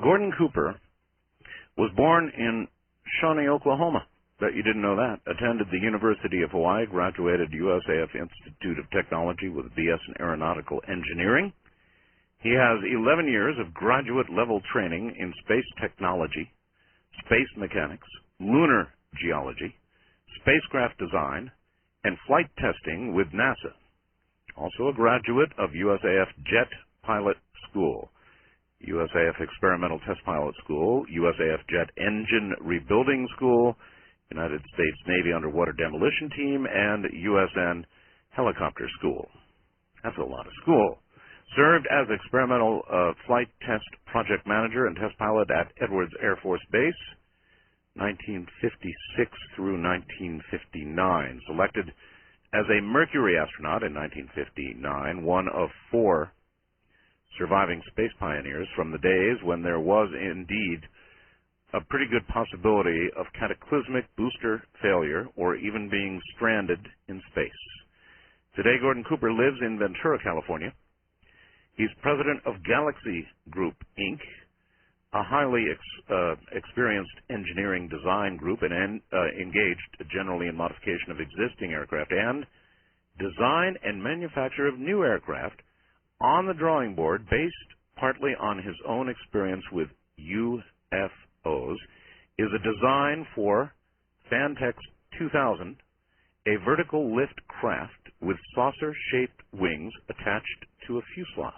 Gordon Cooper was born in Shawnee, Oklahoma. Bet you didn't know that. Attended the University of Hawaii, graduated USAF Institute of Technology with a BS in Aeronautical Engineering. He has 11 years of graduate-level training in space technology, space mechanics, lunar geology, spacecraft design, and flight testing with NASA. Also a graduate of USAF Jet Pilot School, USAF Experimental Test Pilot School, USAF Jet Engine Rebuilding School, United States Navy Underwater Demolition Team, and USN Helicopter School. That's a lot of school. Served as Experimental Flight Test Project Manager and Test Pilot at Edwards Air Force Base, 1956 through 1959. Selected as a Mercury astronaut in 1959, one of 4 surviving space pioneers from the days when there was indeed a pretty good possibility of cataclysmic booster failure or even being stranded in space. Today, Gordon Cooper lives in Ventura, California. He's president of Galaxy Group, Inc., a highly experienced engineering design group and engaged generally in modification of existing aircraft and design and manufacture of new aircraft on the drawing board based partly on his own experience with UFOs, is a design for Fantex 2000, a vertical lift craft with saucer-shaped wings attached to a fuselage.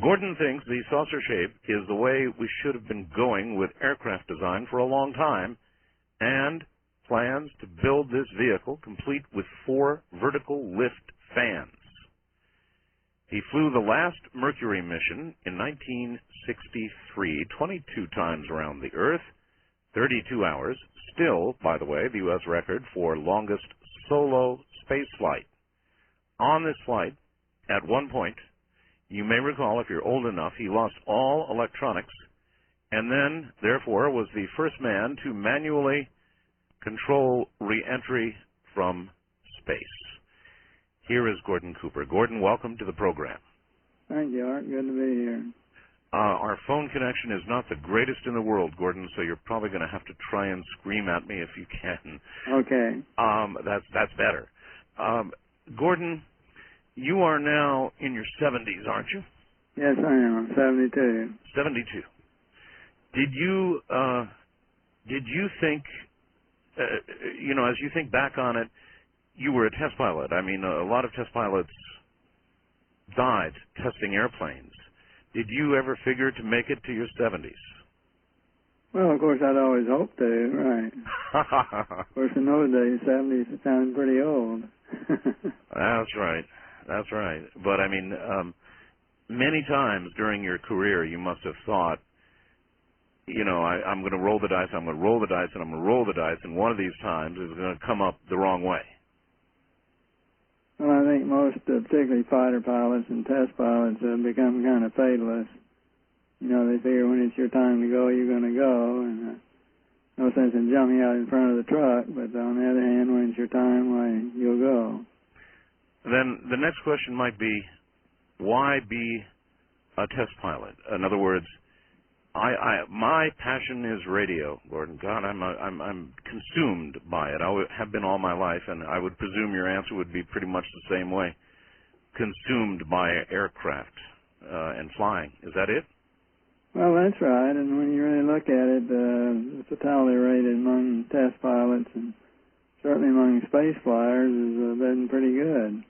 Gordon thinks the saucer shape is the way we should have been going with aircraft design for a long time, and plans to build this vehicle complete with 4 vertical lift fans. He flew the last Mercury mission in 1963, 22 times around the Earth, 32 hours, still, by the way, the U.S. record for longest solo space flight. On this flight, at one point, you may recall, if you're old enough, he lost all electronics and then, therefore, was the first man to manually control re-entry from space. Here is Gordon Cooper. Gordon, welcome to the program. Thank you, Art. Good to be here. Our phone connection is not the greatest in the world, Gordon, so you're probably going to have to try and scream at me if you can. Okay. That's better. Gordon, you are now in your 70s, aren't you? Yes, I am. I'm 72. 72. Did you think, as you think back on it, you were a test pilot. I mean, a lot of test pilots died testing airplanes. Did you ever figure to make it to your 70s? Well, of course, I'd always hoped to, right. Of course, in those days, 70s sounded pretty old. That's right. That's right. But, I mean, many times during your career, you must have thought, I'm going to roll the dice, I'm going to roll the dice, and I'm going to roll the dice, and one of these times is going to come up the wrong way. Well, I think most, particularly fighter pilots and test pilots, have become kind of fatalists. They figure when it's your time to go, you're going to go, and no sense in jumping out in front of the truck, but on the other hand, when it's your time, why, you'll go. Then the next question might be, why be a test pilot? In other words, my passion is radio, Gordon. God, I'm consumed by it. I have been all my life, and I would presume your answer would be pretty much the same way. Consumed by aircraft and flying. Is that it? Well, that's right. And when you really look at it, the fatality rate among test pilots and certainly among space flyers has been pretty good.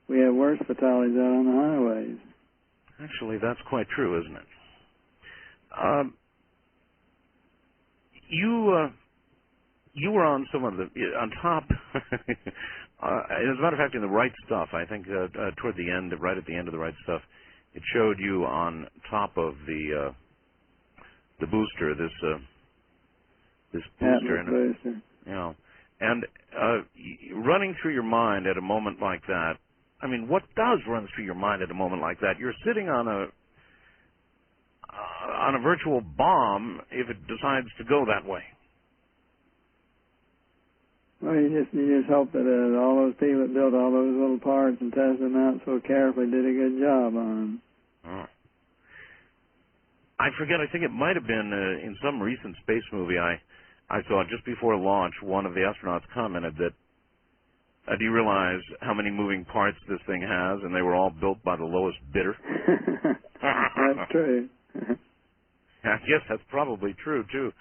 We have worse fatalities out on the highways. Actually, that's quite true, isn't it? You were on some of the on top. As a matter of fact, in the Right Stuff, I think toward the end, right at the end of the Right Stuff, it showed you on top of the booster, this booster, booster. And running through your mind at a moment like that. I mean, what does run through your mind at a moment like that? You're sitting on a virtual bomb if it decides to go that way. Well, you just hope that all those people that built all those little parts and tested them out so carefully did a good job on them. Oh. I forget. I think it might have been in some recent space movie I saw just before launch. One of the astronauts commented that, "Do you realize how many moving parts this thing has?" And they were all built by the lowest bidder. That's true. I guess that's probably true too.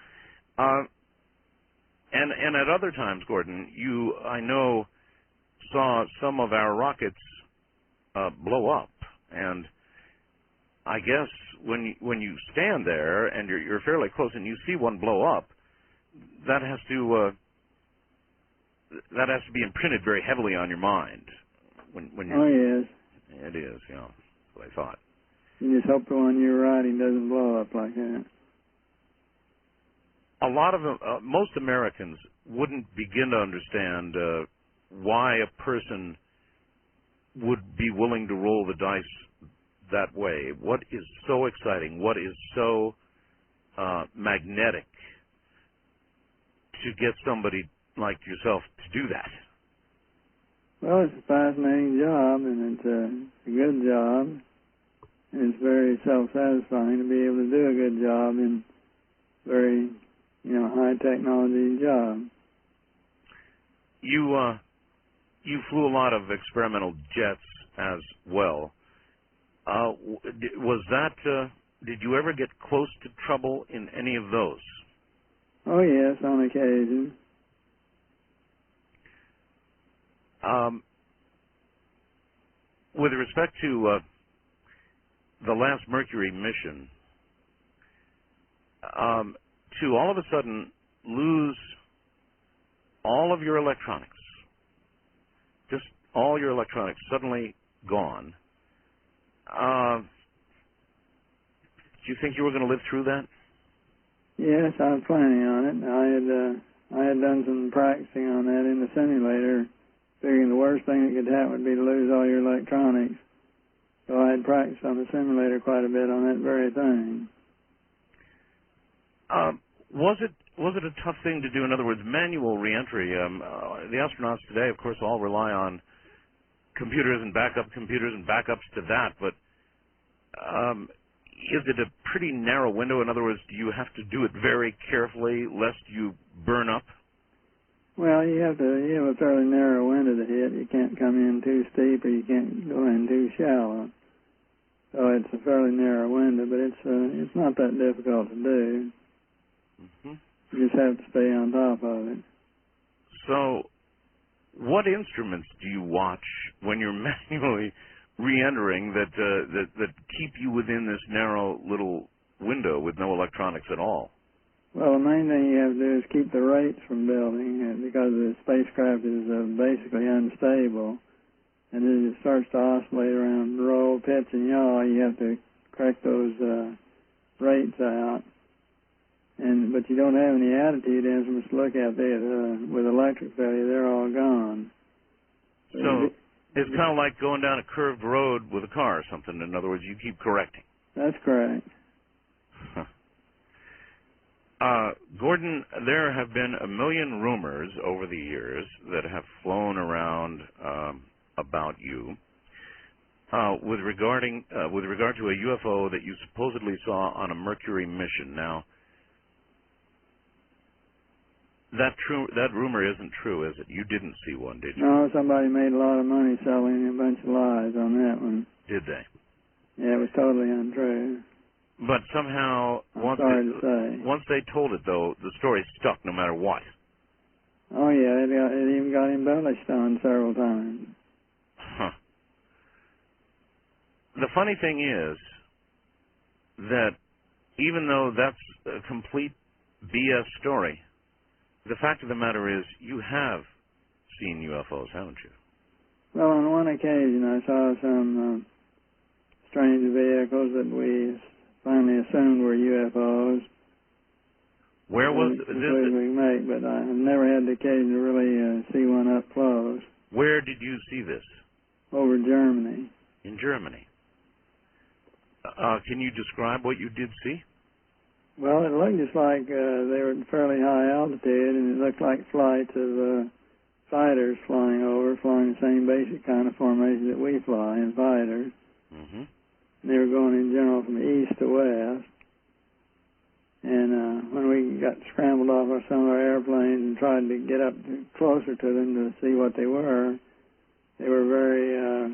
And at other times, Gordon, you, I know, saw some of our rockets blow up, and I guess when you stand there and you're fairly close and you see one blow up, that has to be imprinted very heavily on your mind. When you, oh yes, it is. Yeah, that's what I thought. You just hope the one you're riding doesn't blow up like that. A lot of most Americans wouldn't begin to understand why a person would be willing to roll the dice that way. What is so exciting? What is so magnetic to get somebody like yourself to do that? Well, it's a fascinating job, and it's a good job. And it's very self-satisfying to be able to do a good job in very, high technology job. You flew a lot of experimental jets as well. Was that? Did you ever get close to trouble in any of those? Oh yes, on occasion. With respect to the last Mercury mission, to all of a sudden lose all of your electronics, just all your electronics suddenly gone, do you think you were going to live through that? Yes, I was planning on it. I had done some practicing on that in the simulator, figuring the worst thing that could happen would be to lose all your electronics. So I had practiced on the simulator quite a bit on that very thing. Was it a tough thing to do? In other words, manual reentry. The astronauts today, of course, all rely on computers and backups to that. But is it a pretty narrow window? In other words, do you have to do it very carefully lest you burn up? Well, you have a fairly narrow window to hit. You can't come in too steep, or you can't go in too shallow. So it's a fairly narrow window, but it's not that difficult to do. Mm-hmm. You just have to stay on top of it. So, what instruments do you watch when you're manually re-entering that keep you within this narrow little window with no electronics at all? Well, the main thing you have to do is keep the rates from building, because the spacecraft is basically unstable. And as it starts to oscillate around roll, pitch, and yaw, you have to correct those rates out. But you don't have any attitude instruments to look at. With electric failure, they're all gone. So it's kind of like going down a curved road with a car or something. In other words, you keep correcting. That's correct. Gordon, there have been a million rumors over the years that have flown around about you with regard to a UFO that you supposedly saw on a Mercury mission. Now, that rumor isn't true, is it? You didn't see one, did you? No, somebody made a lot of money selling a bunch of lies on that one. Did they? Yeah, it was totally untrue. But somehow, once they told it, though, the story stuck no matter what. Oh, yeah, it even got embellished on several times. Huh. The funny thing is that even though that's a complete BS story, the fact of the matter is you have seen UFOs, haven't you? Well, on one occasion I saw some strange vehicles that we finally assumed were UFOs. Where was this? But I've never had the occasion to really see one up close. Where did you see this? Over Germany. In Germany. Can you describe what you did see? Well, it looked just like they were at fairly high altitude, and it looked like flights of fighters flying the same basic kind of formation that we fly in fighters. Mm-hmm. They were going in general from east to west. And when we got scrambled off of some of our airplanes and tried to get up closer to them to see what they were very,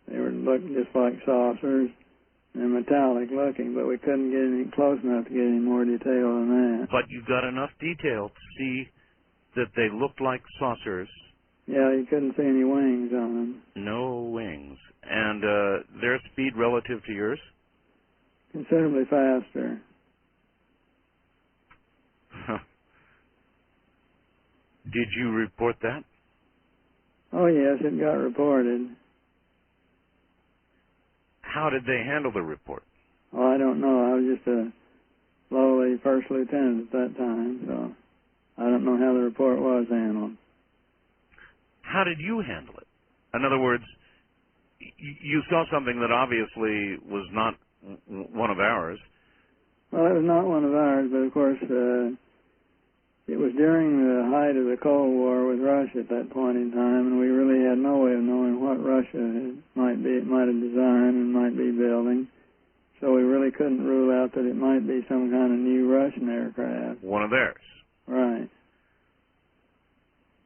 they were looked just like saucers and metallic looking, but we couldn't get any close enough to get any more detail than that. But you got enough detail to see that they looked like saucers. Yeah, you couldn't see any wings on them. No wings. And their speed relative to yours? Considerably faster. Did you report that? Oh, yes, it got reported. How did they handle the report? Oh, I don't know. I was just a lowly first lieutenant at that time, so I don't know how the report was handled. How did you handle it? In other words, you saw something that obviously was not one of ours. Well, it was not one of ours, but of course, it was during the height of the Cold War with Russia at that point in time, and we really had no way of knowing what Russia might have designed and might be building. So we really couldn't rule out that it might be some kind of new Russian aircraft. One of theirs. Right.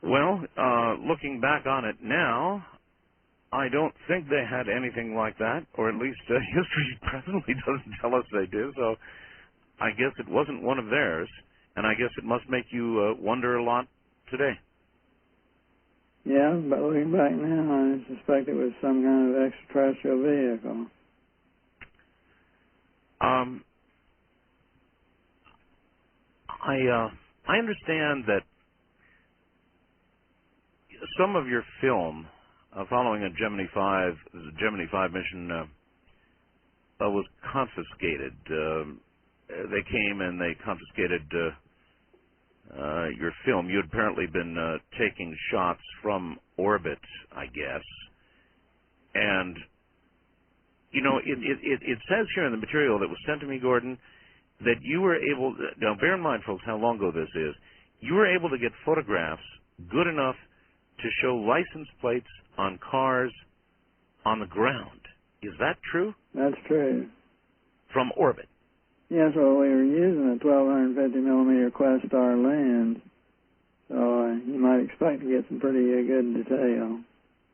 Well, looking back on it now, I don't think they had anything like that, or at least history presently doesn't tell us they do, so I guess it wasn't one of theirs, and I guess it must make you wonder a lot today. Yeah, but looking back now, I suspect it was some kind of extraterrestrial vehicle. I understand that some of your film following a Gemini 5 mission was confiscated. They came and they confiscated your film. You had apparently been taking shots from orbit, I guess. And, you know, it says here in the material that was sent to me, Gordon, that you were able, now bear in mind, folks, how long ago this is, you were able to get photographs good enough to show license plates on cars on the ground. Is that true? That's true. From orbit? Yes, well, we were using a 1250 millimeter Questar lens, so you might expect to get some pretty good detail.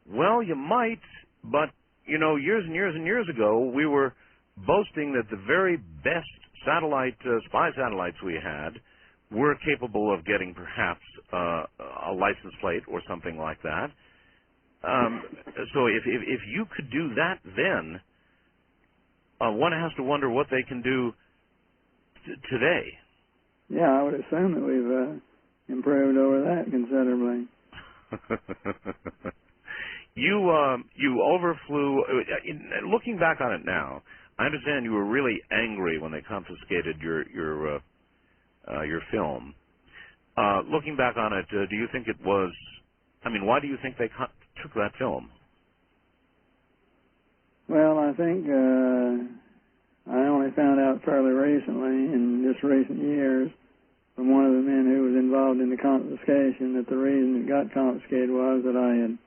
Well, you might, but, you know, years and years and years ago, we were boasting that the very best spy satellites we had were capable of getting perhaps a license plate or something like that. So if you could do that then, one has to wonder what they can do today. Yeah, I would assume that we've improved over that considerably. You overflew. Looking back on it now, I understand you were really angry when they confiscated your film. Looking back on it, do you think it was? I mean, why do you think they took that film? Well, I think I only found out fairly recently, in just recent years, from one of the men who was involved in the confiscation, that the reason it got confiscated was that I had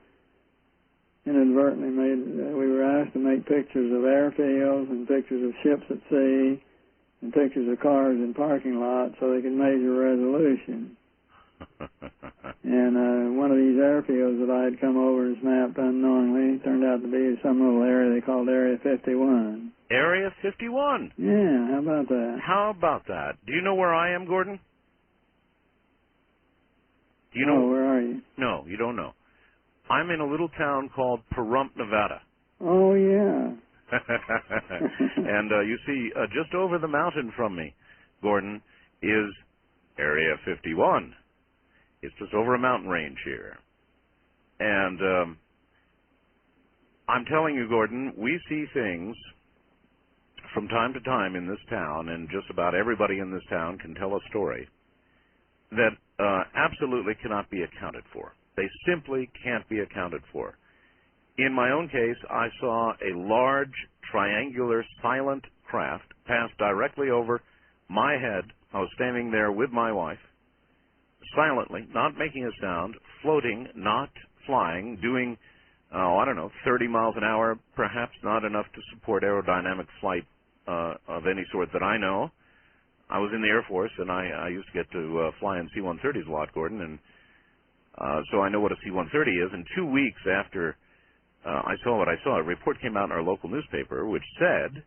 inadvertently we were asked to make pictures of airfields and pictures of ships at sea and pictures of cars in parking lots so they could measure resolution. And one of these airfields that I had come over and mapped unknowingly turned out to be some little area they called Area 51. Area 51? Yeah, how about that? How about that? Do you know where I am, Gordon? Do you know? Oh, where are you? No, you don't know. I'm in a little town called Pahrump, Nevada. Oh, yeah. And you see, just over the mountain from me, Gordon, is Area 51. It's just over a mountain range here. And I'm telling you, Gordon, we see things from time to time in this town, and just about everybody in this town can tell a story that absolutely cannot be accounted for. They simply can't be accounted for. In my own case, I saw a large, triangular, silent craft pass directly over my head. I was standing there with my wife, silently, not making a sound, floating, not flying, doing, 30 miles an hour, perhaps not enough to support aerodynamic flight of any sort that I know. I was in the Air Force, and I used to get to fly in C-130s a lot, Gordon, and so I know what a C-130 is. And 2 weeks after I saw what I saw, a report came out in our local newspaper which said,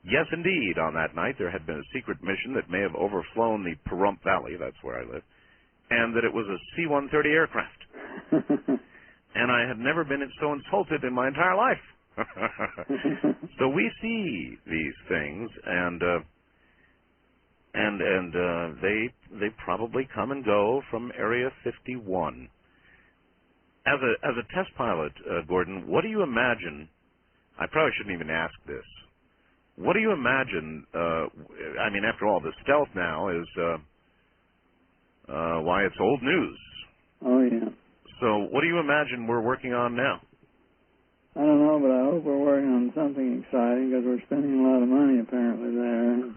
yes, indeed, on that night there had been a secret mission that may have overflown the Pahrump Valley, that's where I live, and that it was a C-130 aircraft. And I had never been so insulted in my entire life. So we see these things, and they probably come and go from Area 51. As a test pilot, Gordon, what do you imagine? I probably shouldn't even ask this. What do you imagine? I mean, after all, the stealth now is why it's old news. Oh yeah. So, what do you imagine we're working on now? I don't know, but I hope we're working on something exciting because we're spending a lot of money apparently there.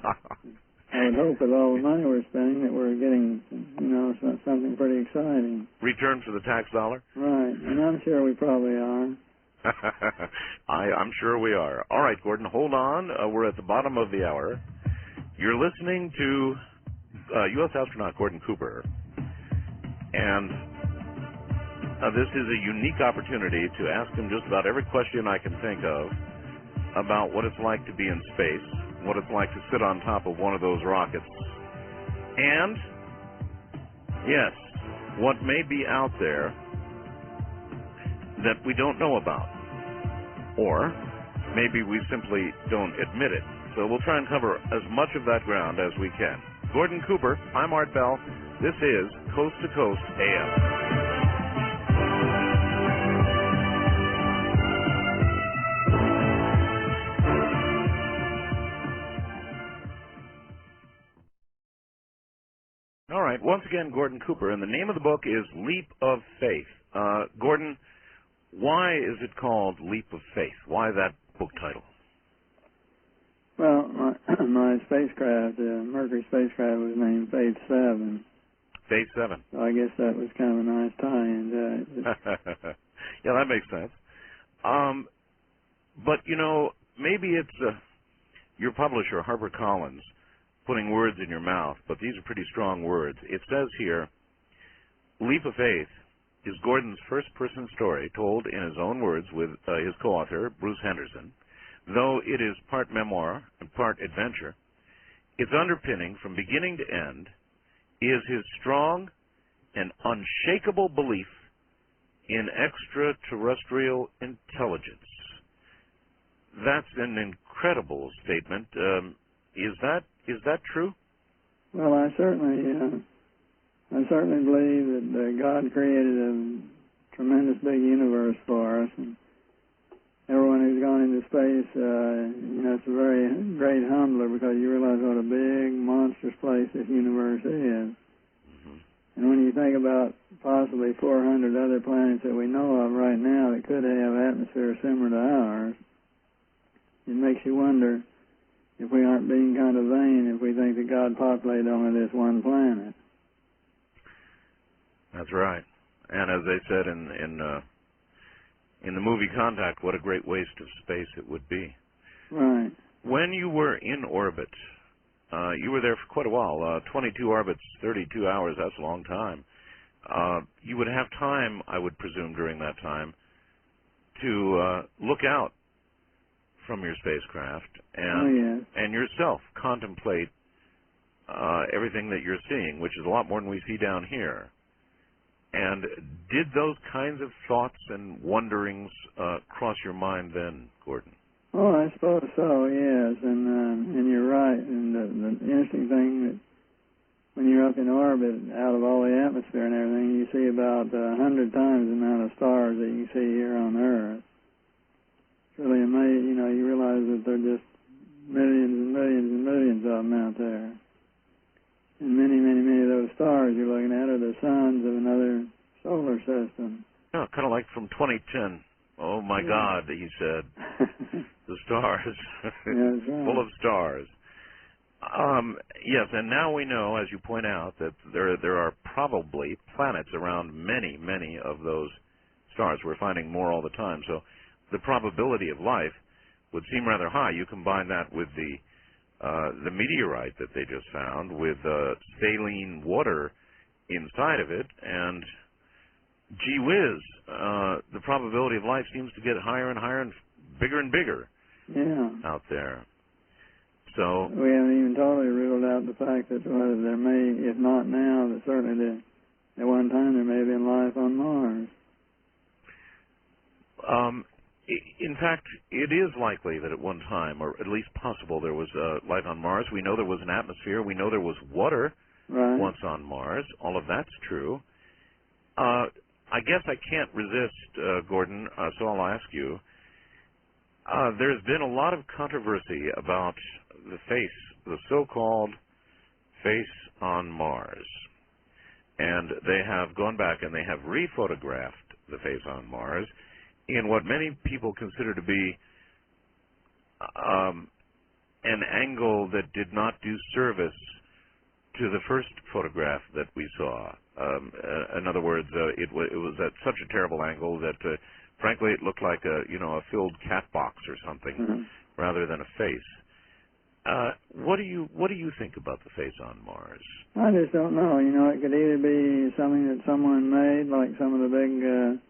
I would hope with all the money we're spending that we're getting, something pretty exciting. Return for the tax dollar? Right, and I'm sure we probably are. I'm sure we are. All right, Gordon, hold on. We're at the bottom of the hour. You're listening to U.S. astronaut Gordon Cooper, and this is a unique opportunity to ask him just about every question I can think of about what it's like to be in space, what it's like to sit on top of one of those rockets, and, yes, what may be out there that we don't know about, or maybe we simply don't admit it. So we'll try and cover as much of that ground as we can. Gordon Cooper, I'm Art Bell. This is Coast to Coast AM. All right, once again, Gordon Cooper, and the name of the book is Leap of Faith. Gordon, why is it called Leap of Faith? Why that book title? Well, my spacecraft, Mercury spacecraft, was named Faith 7. Faith 7. So I guess that was kind of a nice tie-in. Yeah, that makes sense. But, maybe it's your publisher, HarperCollins, putting words in your mouth, but these are pretty strong words. It says here, Leap of Faith is Gordon's first-person story told in his own words with his co-author, Bruce Henderson. Though it is part memoir and part adventure, its underpinning from beginning to end is his strong and unshakable belief in extraterrestrial intelligence. That's an incredible statement. Is that true? Well, I certainly believe that God created a tremendous big universe for us, and everyone who's gone into space, it's a very great humbler because you realize what a big, monstrous place this universe is. Mm-hmm. And when you think about possibly 400 other planets that we know of right now that could have atmosphere similar to ours, it makes you wonder if we aren't being kind of vain if we think that God populated only this one planet. That's right. And as they said in the movie Contact, what a great waste of space it would be. Right. When you were in orbit, you were there for quite a while, 22 orbits, 32 hours, that's a long time. You would have time, I would presume, during that time to look out from your spacecraft and yourself contemplate everything that you're seeing, which is a lot more than we see down here. And did those kinds of thoughts and wonderings cross your mind then, Gordon? Oh, I suppose so, yes. And you're right. And the interesting thing that when you're up in orbit, out of all the atmosphere and everything, you see about 100 times the amount of stars that you can see here on Earth. It's really amazing. You realize that there are just millions and millions and millions of them out there. And many, many, many of those stars you're looking at are the suns of another solar system. Yeah, kind of like from 2010. Oh, my God, he said. The stars. Yeah, that's right. Full of stars. Yes, and now we know, as you point out, that there are probably planets around many, many of those stars. We're finding more all the time. So the probability of life would seem rather high. You combine that with the the meteorite that they just found with saline water inside of it, and gee whiz, the probability of life seems to get higher and higher and bigger out there. So we haven't even totally ruled out the fact that whether there may, if not now, that certainly at one time there may have been life on Mars. In fact, it is likely that at one time, or at least possible, there was life on Mars. We know there was an atmosphere. We know there was water once on Mars. All of that's true. I guess I can't resist, Gordon, so I'll ask you. There's been a lot of controversy about the face, the so-called face on Mars. And they have gone back and they have rephotographed the face on Mars in what many people consider to be an angle that did not do service to the first photograph that we saw. In other words, it was at such a terrible angle that, frankly, it looked like a filled cat box or something rather than a face. What do you think about the face on Mars? I just don't know. It could either be something that someone made, like some of the big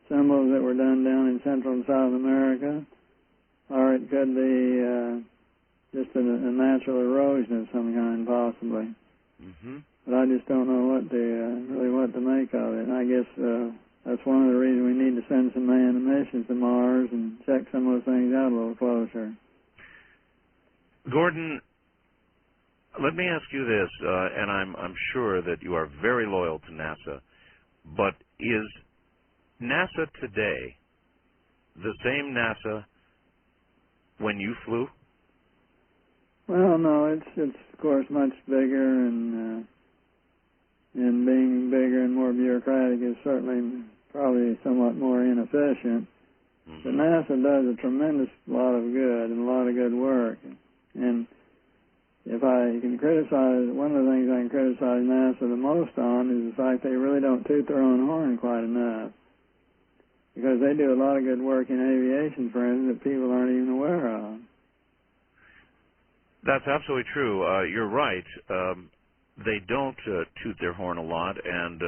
symbols that were done down in Central and South America, or it could be just a natural erosion of some kind, possibly. But I just don't know really what to make of it. And I guess that's one of the reasons we need to send some manned missions to Mars and check some of those things out a little closer. Gordon, let me ask you this, and I'm sure that you are very loyal to NASA, but is NASA today the same NASA when you flew? Well, no, it's of course much bigger, and being bigger and more bureaucratic is certainly probably somewhat more inefficient. But NASA does a tremendous lot of good and a lot of good work. And if I can criticize, one of the things I can criticize NASA the most on is the fact they really don't toot their own horn quite enough. Because they do a lot of good work in aviation, for instance, that people aren't even aware of. That's absolutely true. You're right. They don't toot their horn a lot, and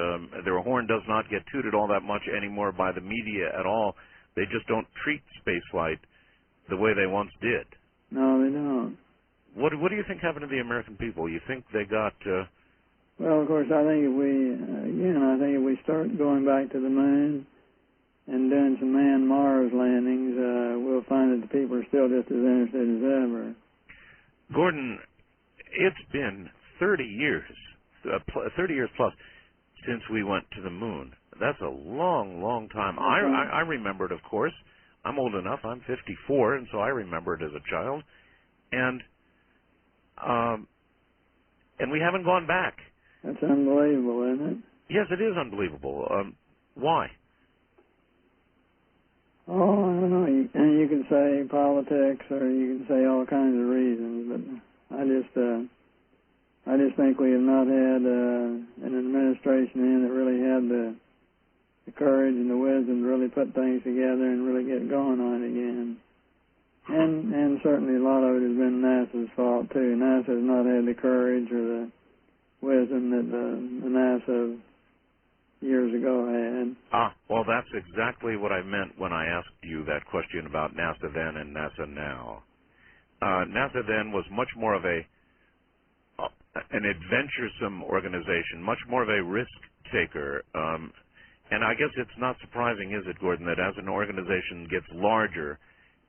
their horn does not get tooted all that much anymore by the media at all. They just don't treat spaceflight the way they once did. No, they don't. What do you think happened to the American people? You think they got... Well, of course, I think if we start going back to the moon and doing some manned Mars landings, we'll find that the people are still just as interested as ever. Gordon, it's been 30 years, 30 years plus, since we went to the moon. That's a long, long time. I remember it, of course. I'm old enough. I'm 54, and so I remember it as a child. And we haven't gone back. That's unbelievable, isn't it? Yes, it is unbelievable. Why? Oh, I don't know. You can say politics, or you can say all kinds of reasons, but I just think we have not had an administration in that really had the courage and the wisdom to really put things together and really get going on it again. And certainly a lot of it has been NASA's fault too. NASA has not had the courage or the wisdom that the NASA years ago had. Well, that's exactly what I meant when I asked you that question about NASA then and NASA now. NASA then was much more of an adventuresome organization, much more of a risk taker. And I guess it's not surprising, is it, Gordon, that as an organization gets larger,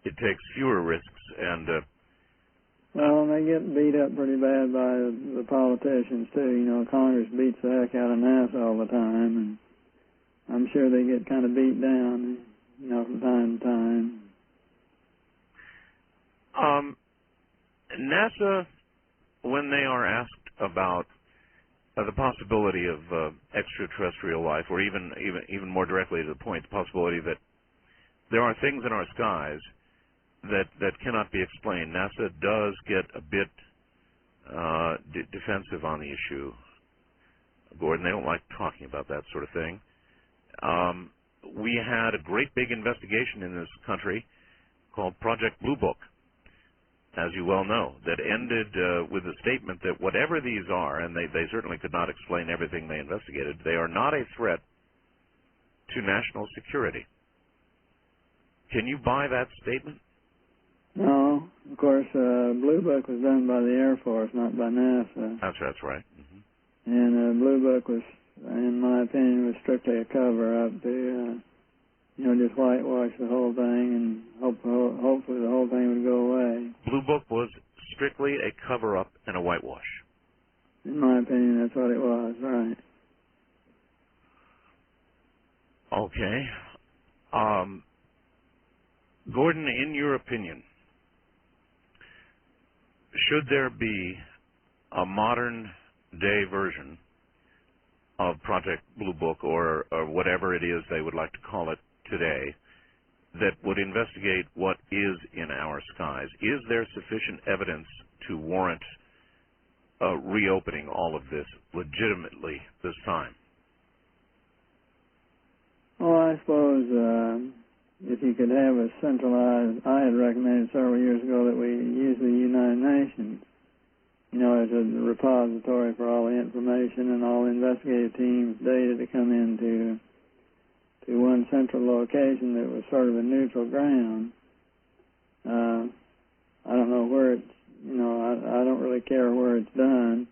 it takes fewer risks and... Well, they get beat up pretty bad by the politicians, too. Congress beats the heck out of NASA all the time, and I'm sure they get kind of beat down, from time to time. NASA, when they are asked about the possibility of extraterrestrial life, or even more directly to the point, the possibility that there are things in our skies that cannot be explained, NASA does get a bit defensive on the issue. Gordon, they don't like talking about that sort of thing. We had a great big investigation in this country called Project Blue Book. as you well know, that ended with a statement that whatever these are, and they certainly could not explain everything they investigated, they are not a threat to national security. Can you buy that statement? No. Of course, Blue Book was done by the Air Force, not by NASA. That's right. Mm-hmm. And Blue Book was, in my opinion, was strictly a cover-up to, just whitewash the whole thing, and hopefully the whole thing would go away. Blue Book was strictly a cover-up and a whitewash. In my opinion, that's what it was, right. Okay. Gordon, in your opinion, should there be a modern-day version of Project Blue Book, or whatever it is they would like to call it today, that would investigate what is in our skies? Is there sufficient evidence to warrant reopening all of this legitimately this time? Well, I suppose if you could have a centralized, I had recommended several years ago that we use the United Nations, as a repository for all the information and all the investigative teams' data to come into one central location that was sort of a neutral ground. I don't know where it's, I don't really care where it's done,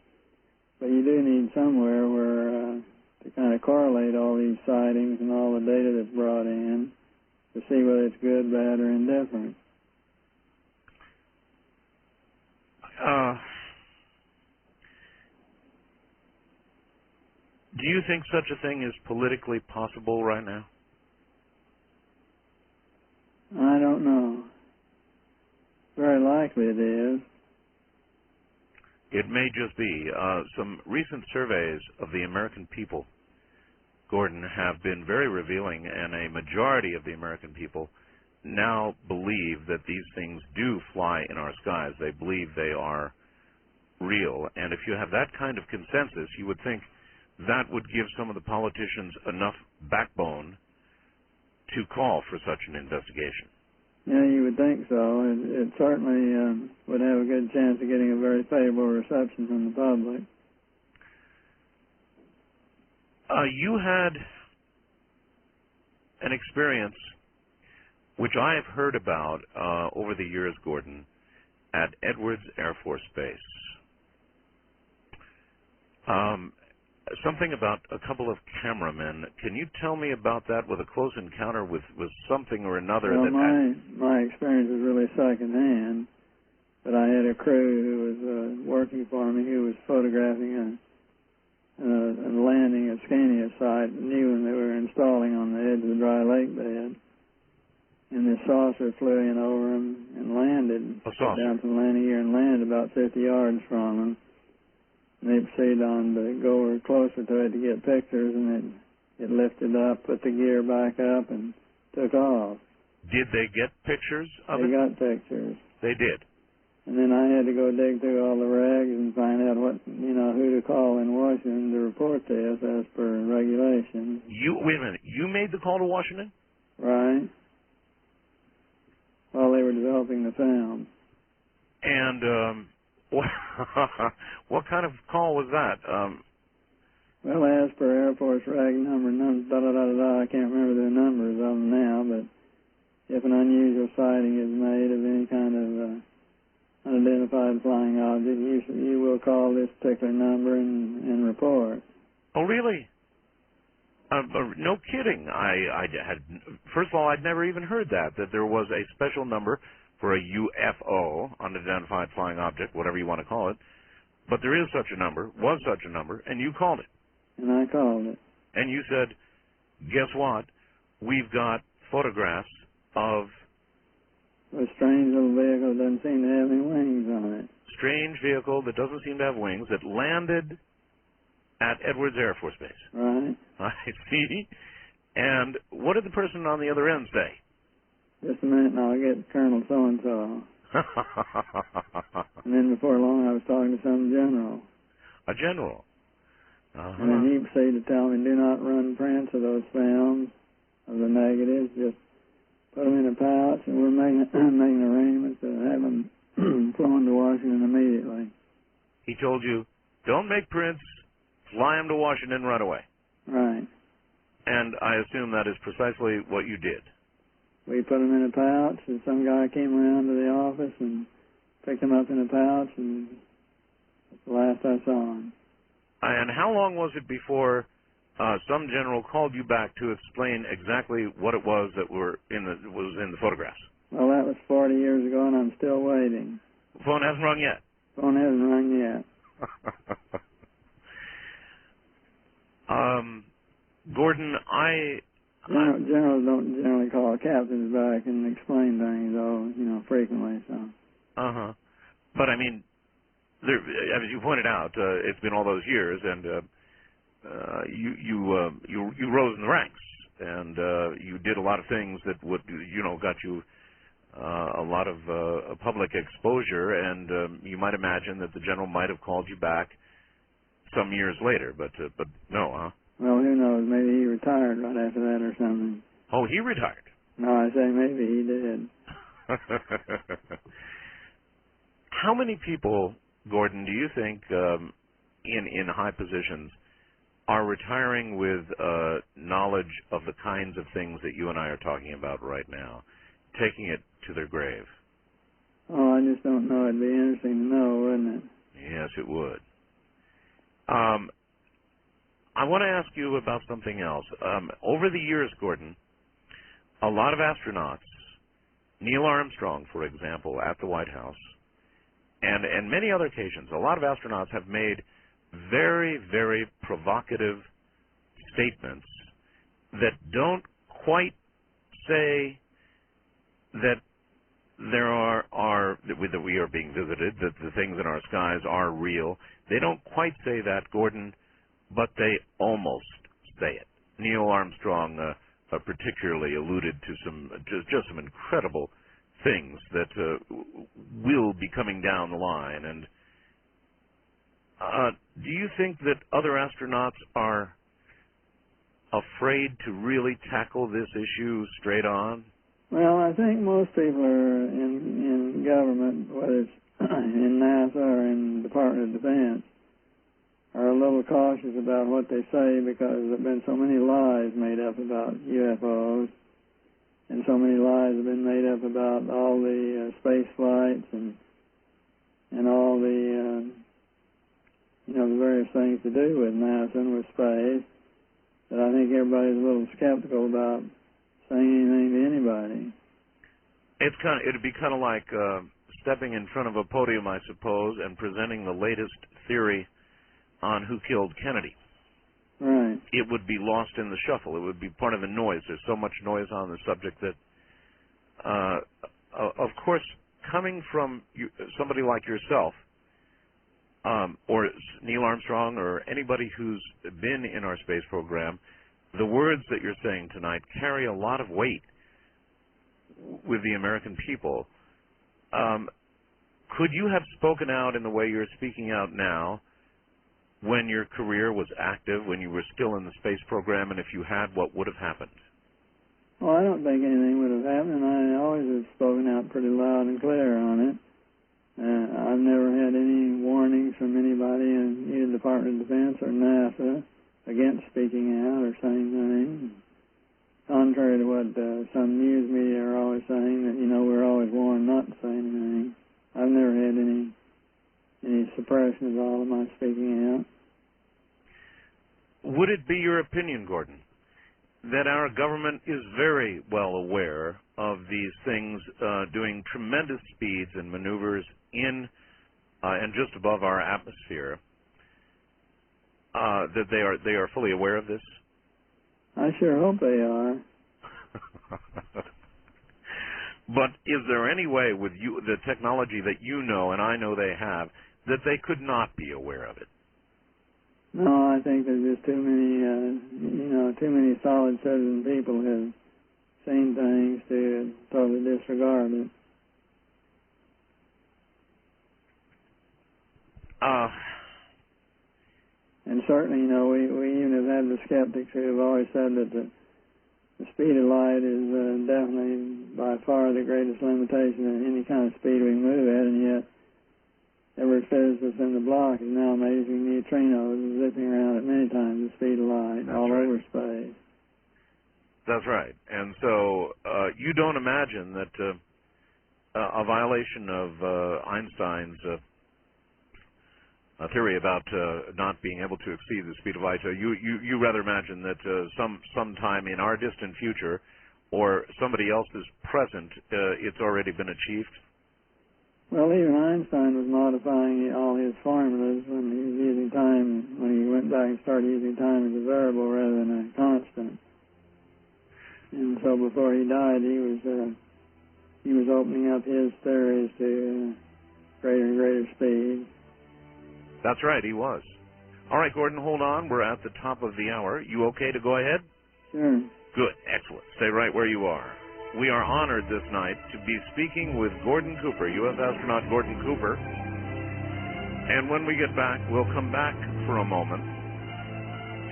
but you do need somewhere where to kind of correlate all these sightings and all the data that's brought in to see whether it's good, bad, or indifferent. Do you think such a thing is politically possible right now? I don't know. Very likely it is. It may just be. Some recent surveys of the American people, Gordon, have been very revealing, and a majority of the American people now believe that these things do fly in our skies. They believe they are real. And if you have that kind of consensus, you would think that would give some of the politicians enough backbone to call for such an investigation. Yeah, you would think so. It certainly would have a good chance of getting a very favorable reception from the public. You had an experience which I have heard about over the years, Gordon, at Edwards Air Force Base. Something about a couple of cameramen. Can you tell me about that, with a close encounter with something or another? Well, that my experience was really secondhand, but I had a crew who was working for me who was photographing a landing at Scania site, new one they were installing on the edge of the dry lake bed. And this saucer flew in over them and landed. A saucer? Down from the landing gear and landed about 50 yards from them. And they proceeded on to go over closer to it to get pictures, and it lifted up, put the gear back up, and took off. Did they get pictures of it? They got pictures. They did. And then I had to go dig through all the regs and find out who to call in Washington to report this as per regulations. Wait a minute. You made the call to Washington? Right. While they were developing the film. And what kind of call was that? Well, as per Air Force reg number, I can't remember the numbers of them now, but if an unusual sighting is made of any kind of unidentified flying object, you will call this particular number and report. Oh, really? No kidding. I had, first of all, I'd never even heard that there was a special number for a UFO, unidentified flying object, whatever you want to call it. But there is such a number, was such a number, and you called it. And I called it. And you said, guess what? We've got photographs of a strange little vehicle that doesn't seem to have any wings on it. Strange vehicle that doesn't seem to have wings that landed at Edwards Air Force Base. Right. I see. And what did the person on the other end say? Just a minute and I'll get Colonel so-and-so. And then before long I was talking to some general. A general? And then he proceeded to tell me, do not run prints of those films, of the negatives, just put them in a pouch, and we're making arrangements to have them flown to Washington immediately. He told you, don't make prints, fly them to Washington right away. Right. And I assume that is precisely what you did. We put them in a pouch, and some guy came around to the office and picked them up in a pouch, and that's the last I saw him. And how long was it before some general called you back to explain exactly what it was that was in the photographs? Well, that was 40 years ago, and I'm still waiting. The phone hasn't rung yet. Phone hasn't rung yet. Gordon, Generals don't generally call captains back and explain things, though, frequently. So. But I mean, as you pointed out, it's been all those years, and you rose in the ranks, and you did a lot of things that would got you a lot of public exposure, and you might imagine that the general might have called you back some years later, but no, huh? Well, who knows? Maybe he retired right after that or something. Oh, he retired. No, I say maybe he did. How many people, Gordon, do you think in high positions are retiring with knowledge of the kinds of things that you and I are talking about right now, taking it to their grave? Oh, I just don't know. It'd be interesting to know, wouldn't it? Yes, it would. I want to ask you about something else. Over the years, Gordon, a lot of astronauts, Neil Armstrong, for example, at the White House, and many other occasions, a lot of astronauts have made very, very provocative statements that don't quite say that that we are being visited, that the things in our skies are real. They don't quite say that, Gordon, but they almost say it. Neil Armstrong particularly alluded to just some incredible things that will be coming down the line. And do you think that other astronauts are afraid to really tackle this issue straight on? Well, I think most people are in government, whether it's in NASA or in the Department of Defense, are a little cautious about what they say because there have been so many lies made up about UFOs, and so many lies have been made up about all the space flights and all the the various things to do with NASA and with space, that I think everybody's a little skeptical about saying anything to anybody. It'd be kind of like stepping in front of a podium, I suppose, and presenting the latest theory on who killed Kennedy. Right. It would be lost in the shuffle. It would be part of the noise. There's so much noise on the subject that, of course, coming from somebody like yourself, or Neil Armstrong, or anybody who's been in our space program, the words that you're saying tonight carry a lot of weight with the American people. Could you have spoken out in the way you're speaking out now when your career was active, when you were still in the space program, and if you had, what would have happened? Well, I don't think anything would have happened. I always have spoken out pretty loud and clear on it. I've never had any warnings from anybody in either the Department of Defense or NASA against speaking out or saying things. Contrary to what some news media are always saying, that, we're always warned not to say anything. I've never had any suppression at all of my speaking out. Would it be your opinion, Gordon, that our government is very well aware of these things doing tremendous speeds and maneuvers in and just above our atmosphere, that they are fully aware of this? I sure hope they are. But is there any way with the technology that you know and I know they have, that they could not be aware of it? No, I think there's just too many solid citizen people have seen things to totally disregard it. And certainly, we even have had the skeptics who have always said that the speed of light is definitely by far the greatest limitation of any kind of speed we move at, and yet every physicist in the block is now amazing neutrinos zipping around at many times the speed of light all over space. That's right. And so you don't imagine that a violation of Einstein's theory about not being able to exceed the speed of light, you rather imagine that sometime in our distant future or somebody else's present, it's already been achieved? Well, even Einstein was modifying all his formulas when he was using time, when he went back and started using time as a variable rather than a constant. And so before he died, he was opening up his theories to greater and greater speed. That's right, he was. All right, Gordon, hold on. We're at the top of the hour. You okay to go ahead? Sure. Good, excellent. Stay right where you are. We are honored this night to be speaking with Gordon Cooper, U.S. astronaut Gordon Cooper. And when we get back, we'll come back for a moment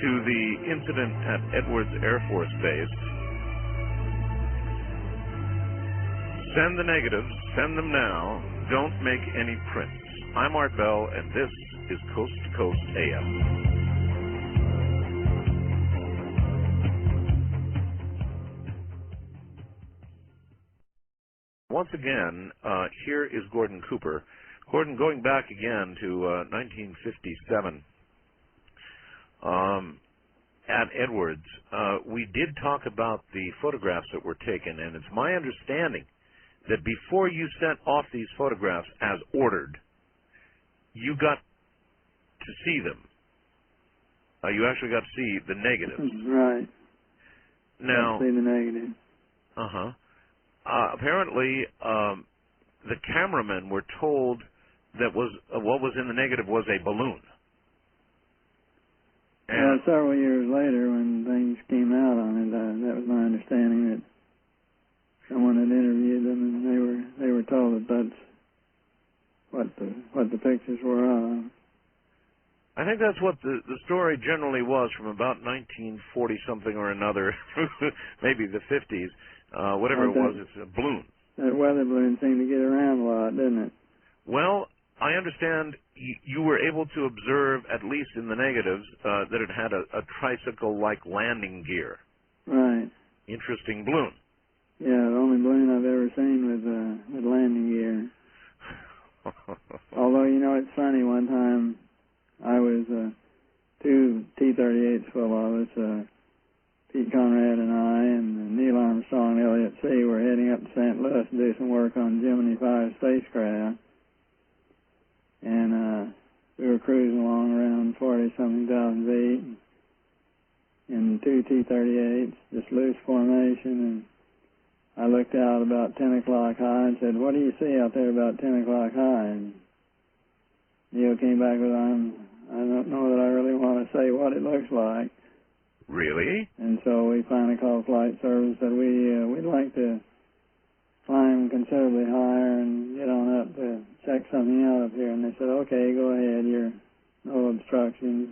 to the incident at Edwards Air Force Base. Send the negatives. Send them now. Don't make any prints. I'm Art Bell, and this is Coast to Coast AM. Once again, here is Gordon Cooper. Gordon, going back again to 1957, at Edwards, we did talk about the photographs that were taken, and it's my understanding that before you sent off these photographs as ordered, you got to see them. You actually got to see the negatives. Right. Now, see the negative. Apparently, the cameramen were told that what was in the negative was a balloon. And several years later, when things came out on it, that was my understanding that someone had interviewed them, and they were told that that's what the pictures were of. I think that's what the story generally was from about 1940 something or another, maybe the 50s, whatever it was. It's a balloon. That weather balloon seemed to get around a lot, didn't it? Well, I understand you were able to observe, at least in the negatives, that it had a tricycle-like landing gear. Right. Interesting balloon. Yeah, the only balloon I've ever seen with landing gear. Although, it's funny, one time I was two T-38s full of us, Pete Conrad and I, and Neil Armstrong and Elliot C. were heading up to St. Louis to do some work on Gemini 5 spacecraft. And we were cruising along around 40-something thousand feet in two T-38s, just loose formation, and I looked out about 10 o'clock high and said, "What do you see out there about 10 o'clock high?" And Neil came back with, "I don't know that I really want to say what it looks like." Really? And so we finally called flight service and said, we'd like to climb considerably higher and get on up to check something out up here. And they said, "Okay, go ahead, you're no obstructions."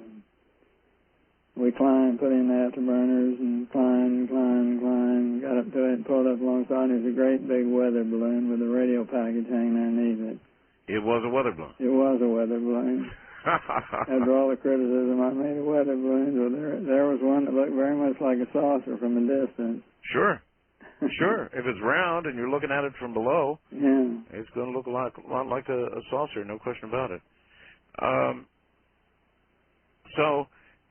We climbed, put in the afterburners, and climbed, got up to it, and pulled up alongside, and there's a great big weather balloon with a radio package hanging underneath it. It was a weather balloon. It was a weather balloon. After all the criticism I made of weather balloons, well, there was one that looked very much like a saucer from a distance. Sure. Sure. If it's round and you're looking at it from below, yeah, it's going to look a lot like a saucer, no question about it. So,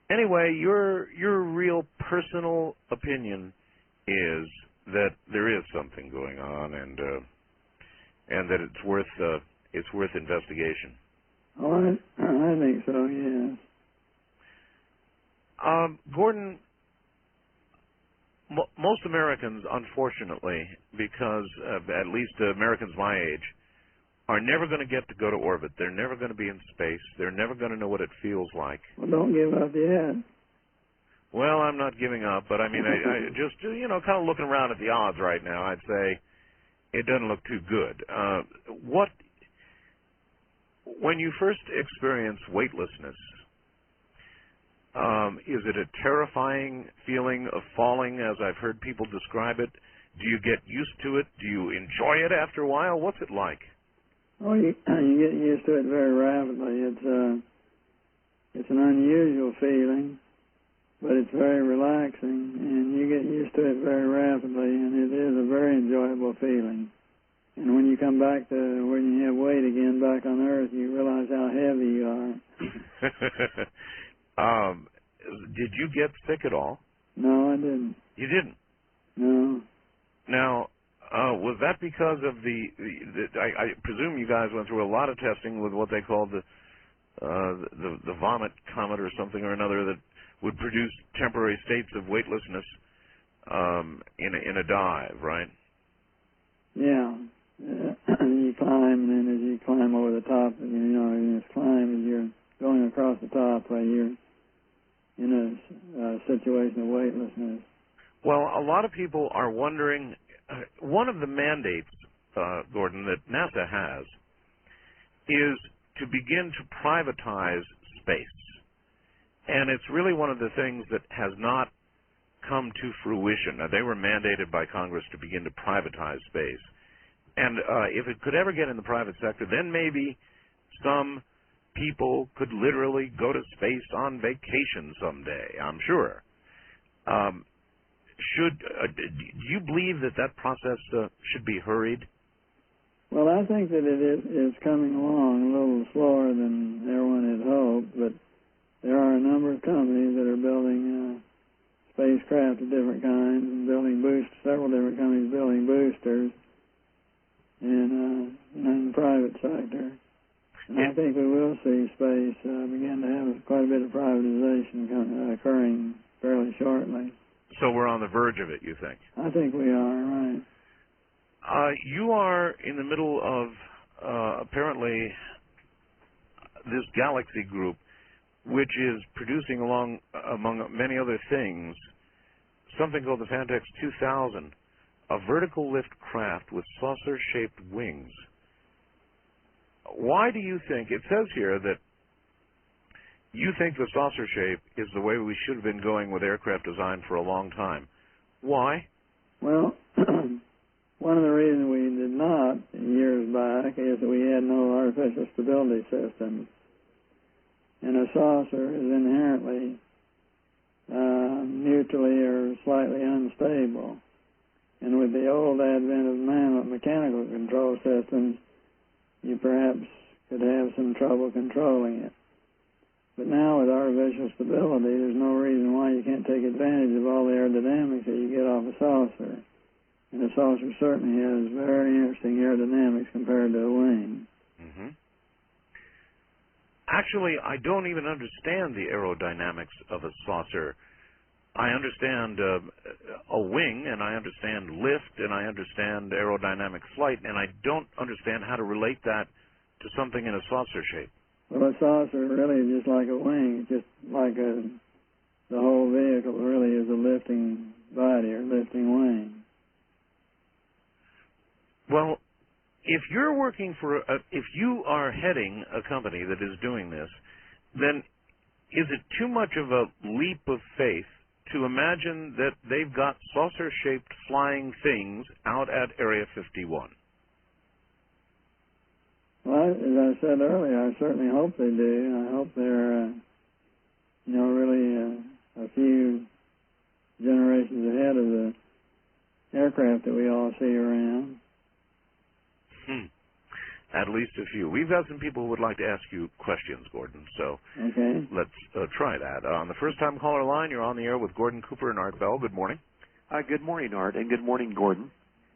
anyway, your real personal opinion is that there is something going on, and that it's worth investigation. Oh, I think so. Yes. Gordon, most Americans, unfortunately, because at least Americans my age, are never going to get to go to orbit. They're never going to be in space. They're never going to know what it feels like. Well, don't give up yet. Well, I'm not giving up, but I mean, I just, kind of looking around at the odds right now, I'd say it doesn't look too good. When you first experience weightlessness, Is it a terrifying feeling of falling, as I've heard people describe it? Do you get used to it? Do you enjoy it after a while? What's it like? Oh, you get used to it very rapidly. It's an unusual feeling, but it's very relaxing, and you get used to it very rapidly, and it is a very enjoyable feeling. And when you come back to when you have weight again back on Earth, you realize how heavy you are. Did you get sick at all? No, I didn't. You didn't? No. Now, was that because of I presume you guys went through a lot of testing with what they called the vomit comet or something or another that would produce temporary states of weightlessness in a dive, right? Yeah. You climb, and then as you climb over the top, you just climb as you're going across the top, you're in a situation of weightlessness. Well, a lot of people are wondering, one of the mandates, Gordon, that NASA has is to begin to privatize space. And it's really one of the things that has not come to fruition. Now, they were mandated by Congress to begin to privatize space. And if it could ever get in the private sector, then maybe some people could literally go to space on vacation someday, I'm sure. Do you believe that process should be hurried? Well, I think that it is coming along a little slower than everyone had hoped, but there are a number of companies that are building spacecraft of different kinds and building several different companies building boosters in the private sector. And I think we will see space begin to have quite a bit of privatization occurring fairly shortly. So we're on the verge of it, you think? I think we are, right. You are in the middle of, apparently, this galaxy group, which is producing among many other things, something called the Fantex 2000, a vertical lift craft with saucer-shaped wings. Why do you think, it says here that you think the saucer shape is the way we should have been going with aircraft design for a long time. Why? Well, one of the reasons we did not years back is that we had no artificial stability system. And a saucer is inherently neutrally or slightly unstable. And with the old advent of mechanical control systems, you perhaps could have some trouble controlling it. But now with artificial stability, there's no reason why you can't take advantage of all the aerodynamics that you get off a saucer. And a saucer certainly has very interesting aerodynamics compared to a wing. Mm-hmm. Actually, I don't even understand the aerodynamics of a saucer. I understand a wing, and I understand lift, and I understand aerodynamic flight, and I don't understand how to relate that to something in a saucer shape. Well, a saucer really is just like a wing. It's just like the whole vehicle really is a lifting body or lifting wing. Well, if you're working if you are heading a company that is doing this, then is it too much of a leap of faith to imagine that they've got saucer-shaped flying things out at Area 51? Well, as I said earlier, I certainly hope they do. I hope they're, really a few generations ahead of the aircraft that we all see around. At least a few. We've got some people who would like to ask you questions, Gordon, so okay. Let's try that. On the first-time caller line, you're on the air with Gordon Cooper and Art Bell. Good morning. Good morning, Art, and good morning, Gordon.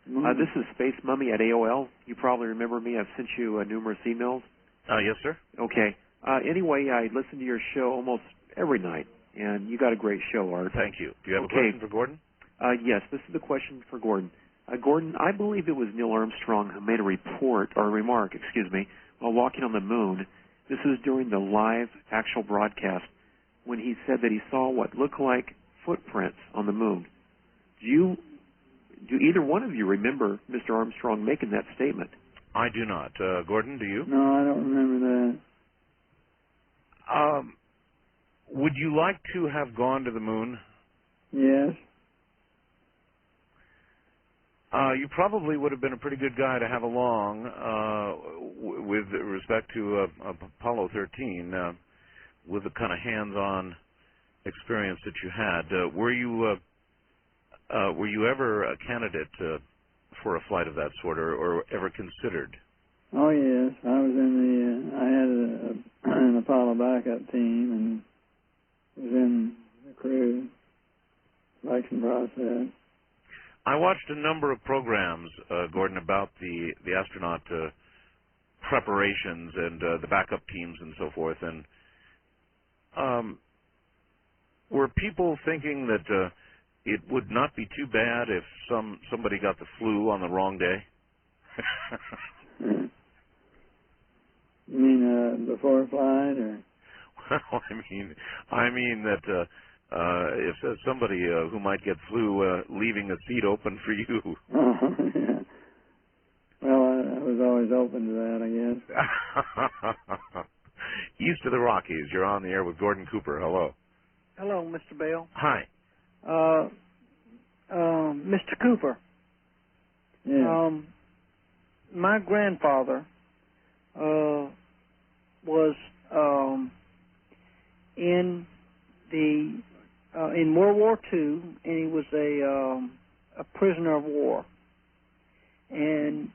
Mm-hmm. This is Space Mummy at AOL. You probably remember me. I've sent you numerous emails. Yes, sir. Okay. Anyway, I listen to your show almost every night, and you got a great show, Art. Thank you. Do you have a question for Gordon? Yes, this is the question for Gordon. Gordon, I believe it was Neil Armstrong who made a remark, while walking on the moon. This was during the live actual broadcast when he said that he saw what looked like footprints on the moon. Do either one of you remember Mr. Armstrong making that statement? I do not. Gordon, do you? No, I don't remember that. Would you like to have gone to the moon? Yes. You probably would have been a pretty good guy to have along with respect to Apollo 13, with the kind of hands-on experience that you had. Were you ever a candidate for a flight of that sort, or ever considered? Oh yes, I was in the. I had an Apollo backup team and was in the crew selection process. I watched a number of programs, Gordon, about the astronaut preparations and the backup teams and so forth. And were people thinking that it would not be too bad if somebody got the flu on the wrong day? You mean before flight, or? Well, I mean that if somebody who might get flu leaving a seat open for you. Oh, yeah. Well, I was always open to that, I guess. East of the Rockies, you're on the air with Gordon Cooper. Hello. Hello, Mr. Bell. Hi. Mr. Cooper. Yeah. My grandfather was in World War II, and he was a prisoner of war. And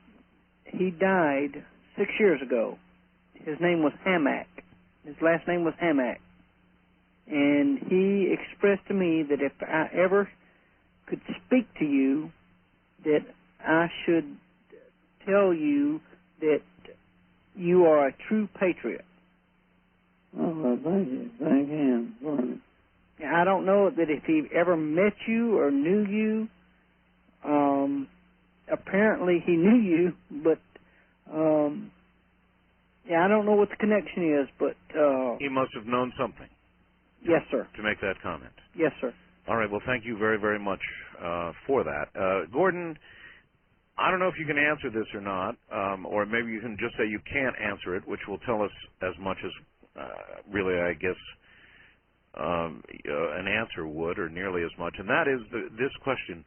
he died 6 years ago. His name was Hammack. His last name was Hammack. And he expressed to me that if I ever could speak to you, that I should tell you that you are a true patriot. Oh, well, thank you. Thank him for me. I don't know that if he ever met you or knew you. Apparently he knew you, but I don't know what the connection is, but He must have known something. Yes, sir. To make that comment. Yes, sir. All right. Well, thank you very, very much for that. Gordon, I don't know if you can answer this or not, or maybe you can just say you can't answer it, which will tell us as much as really, I guess, an answer would, or nearly as much. And that is this question.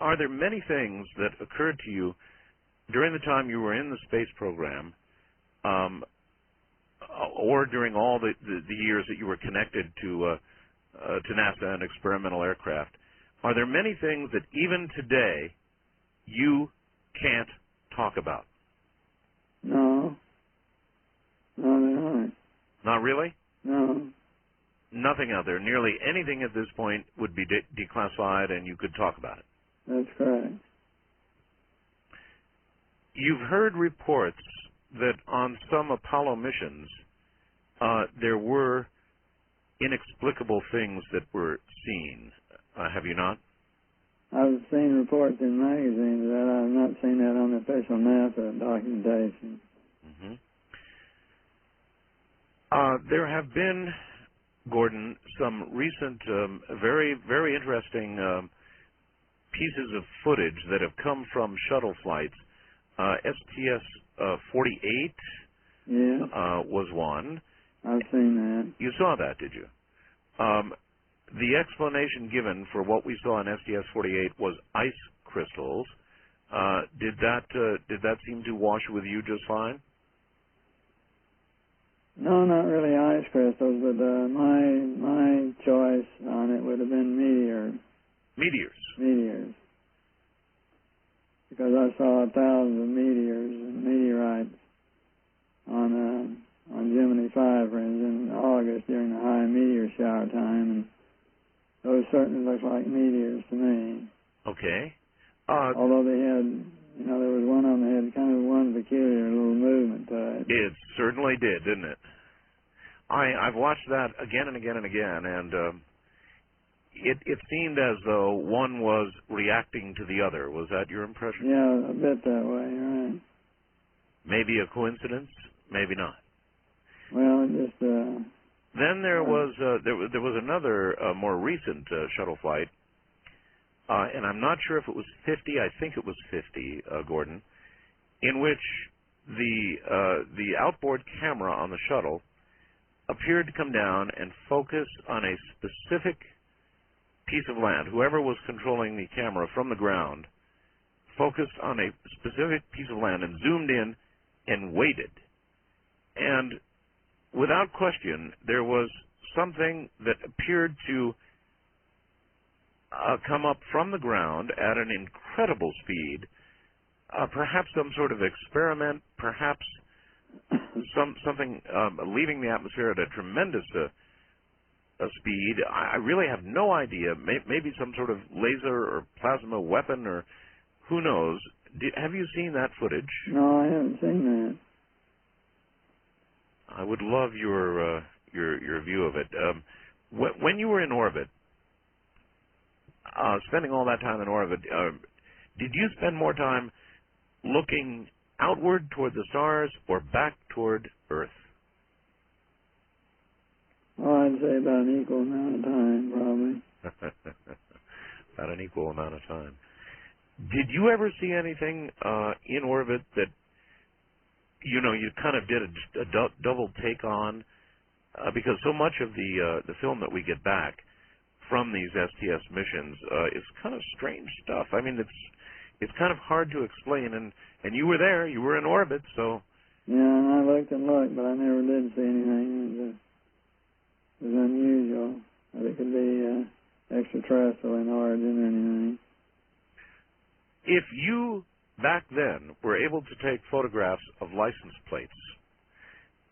Are there many things that occurred to you during the time you were in the space program, or during all the years that you were connected to NASA and experimental aircraft? Are there many things that even today you can't talk about? No. No, there aren't. Not really? No. Nothing out there. Nearly anything at this point would be declassified and you could talk about it. That's correct. You've heard reports that on some Apollo missions there were inexplicable things that were seen. Have you not? I've seen reports in magazines that I've not seen that on the official NASA documentation. Mm-hmm. There have been, Gordon, some recent very, very interesting pieces of footage that have come from shuttle flights. STS-48 was one. I've seen that. You saw that, did you? The explanation given for what we saw in STS-48 was ice crystals. Did that seem to wash with you just fine? No, not really ice crystals, but my choice on it would have been meteors. Meteors. Because I saw thousands of meteors and meteorites on Gemini 5, for instance, in August during the high meteor shower time, and those certainly looked like meteors to me. Okay. Although they had, there was one of them that had kind of one peculiar little movement to it. It certainly did, didn't it? I've watched that again and again and again, and it seemed as though one was reacting to the other. Was that your impression? Yeah, a bit that way, right. Maybe a coincidence, maybe not. Well, just then there was another more recent shuttle flight, and I'm not sure if it was 50. I think it was 50, Gordon, in which the outboard camera on the shuttle appeared to come down and focus on a specific piece of land. Whoever was controlling the camera from the ground focused on a specific piece of land and zoomed in and waited. And without question, there was something that appeared to come up from the ground at an incredible speed, perhaps some sort of experiment, perhaps something leaving the atmosphere at a tremendous speed. I really have no idea. Maybe some sort of laser or plasma weapon, or who knows. Have you seen that footage? No, I haven't seen that. I would love your view of it. When you were in orbit, spending all that time in orbit, did you spend more time looking outward toward the stars or back toward Earth? Oh, I'd say about an equal amount of time, probably. About an equal amount of time. Did you ever see anything in orbit that you kind of did a double take on? Because so much of the film that we get back from these STS missions is kind of strange stuff. I mean, it's kind of hard to explain, and you were there, you were in orbit, so. Yeah, and I looked and looked, but I never did see anything. It was unusual. It could be extraterrestrial in origin or anything. If you, back then, were able to take photographs of license plates,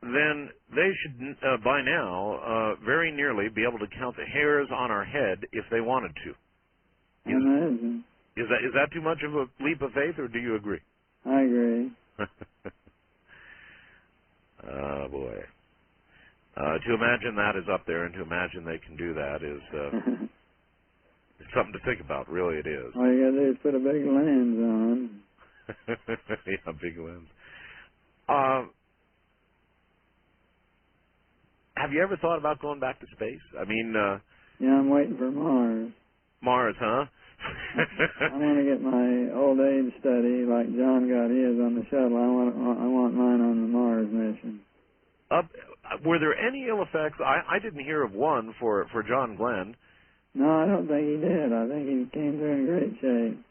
then they should, by now, very nearly be able to count the hairs on our head if they wanted to. Is that too much of a leap of faith, or do you agree? I agree. Oh, boy. To imagine that is up there, and to imagine they can do that is it's something to think about. Really, it is. All you got to do is put a big lens on. Yeah, big lens. Have you ever thought about going back to space? I mean, yeah, I'm waiting for Mars. Mars, huh? I want to get my old age study like John got his on the shuttle. I want mine on the Mars mission. Were there any ill effects? I didn't hear of one for John Glenn. No, I don't think he did. I think he came through in great shape.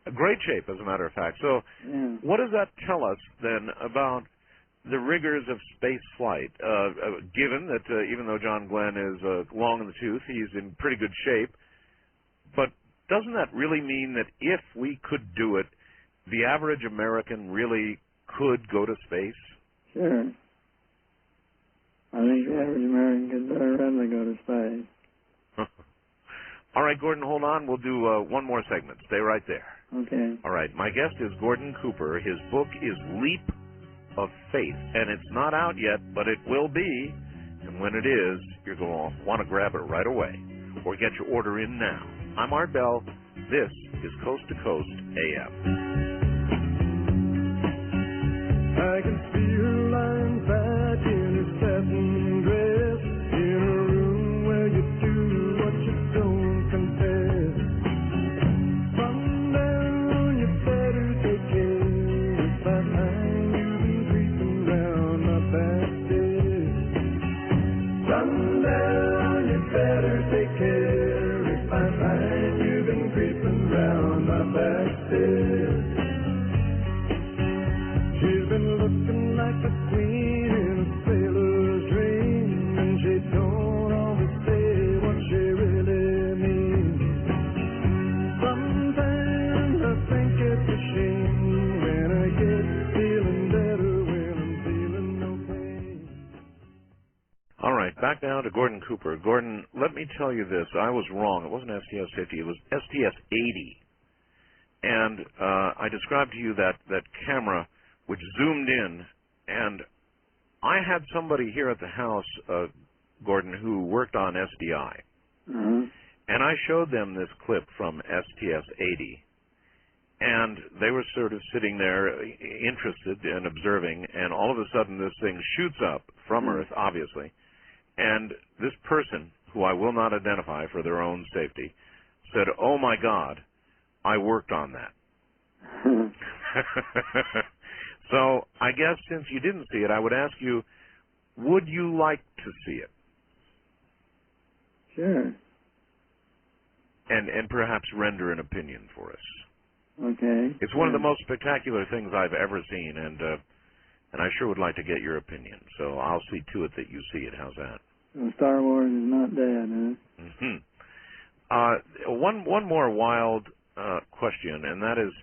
A great shape, as a matter of fact. So, yeah. What does that tell us then about the rigors of space flight? Given that even though John Glenn is long in the tooth, he's in pretty good shape. But doesn't that really mean that if we could do it, the average American really could go to space? Sure. I think the average American could very readily go to space. All right, Gordon, hold on. We'll do one more segment. Stay right there. Okay. All right. My guest is Gordon Cooper. His book is Leap of Faith, and it's not out yet, but it will be. And when it is, you're going to want to grab it right away or get your order in now. I'm Art Bell. This is Coast to Coast AM. I can see her lying back in her satin dress in a room where you do what you don't confess. Sundown, you better take care if I find you've been creeping round my back stairs. Sundown, you better take care if I find you've been creeping round my back stairs. She's been looking like a queen in a sailor's dream, and she don't always say what she really means. Sometimes I think it's a shame when I get feeling better when I'm feeling no pain. All right, back now to Gordon Cooper. Gordon, let me tell you this. I was wrong. It wasn't STS 50. It was STS 80. And I described to you that camera which zoomed in, and I had somebody here at the house, Gordon, who worked on SDI. Uh-huh. And I showed them this clip from STS-80, and they were sort of sitting there interested and observing, and all of a sudden this thing shoots up from Earth, obviously, and this person, who I will not identify for their own safety, said, "Oh my God, I worked on that." So I guess since you didn't see it, I would ask you, Would you like to see it? Sure. And perhaps render an opinion for us. Okay. It's one of the most spectacular things I've ever seen, and I sure would like to get your opinion. So I'll see to it that you see it. How's that? Well, Star Wars is not dead, huh? One more wild question, and that is,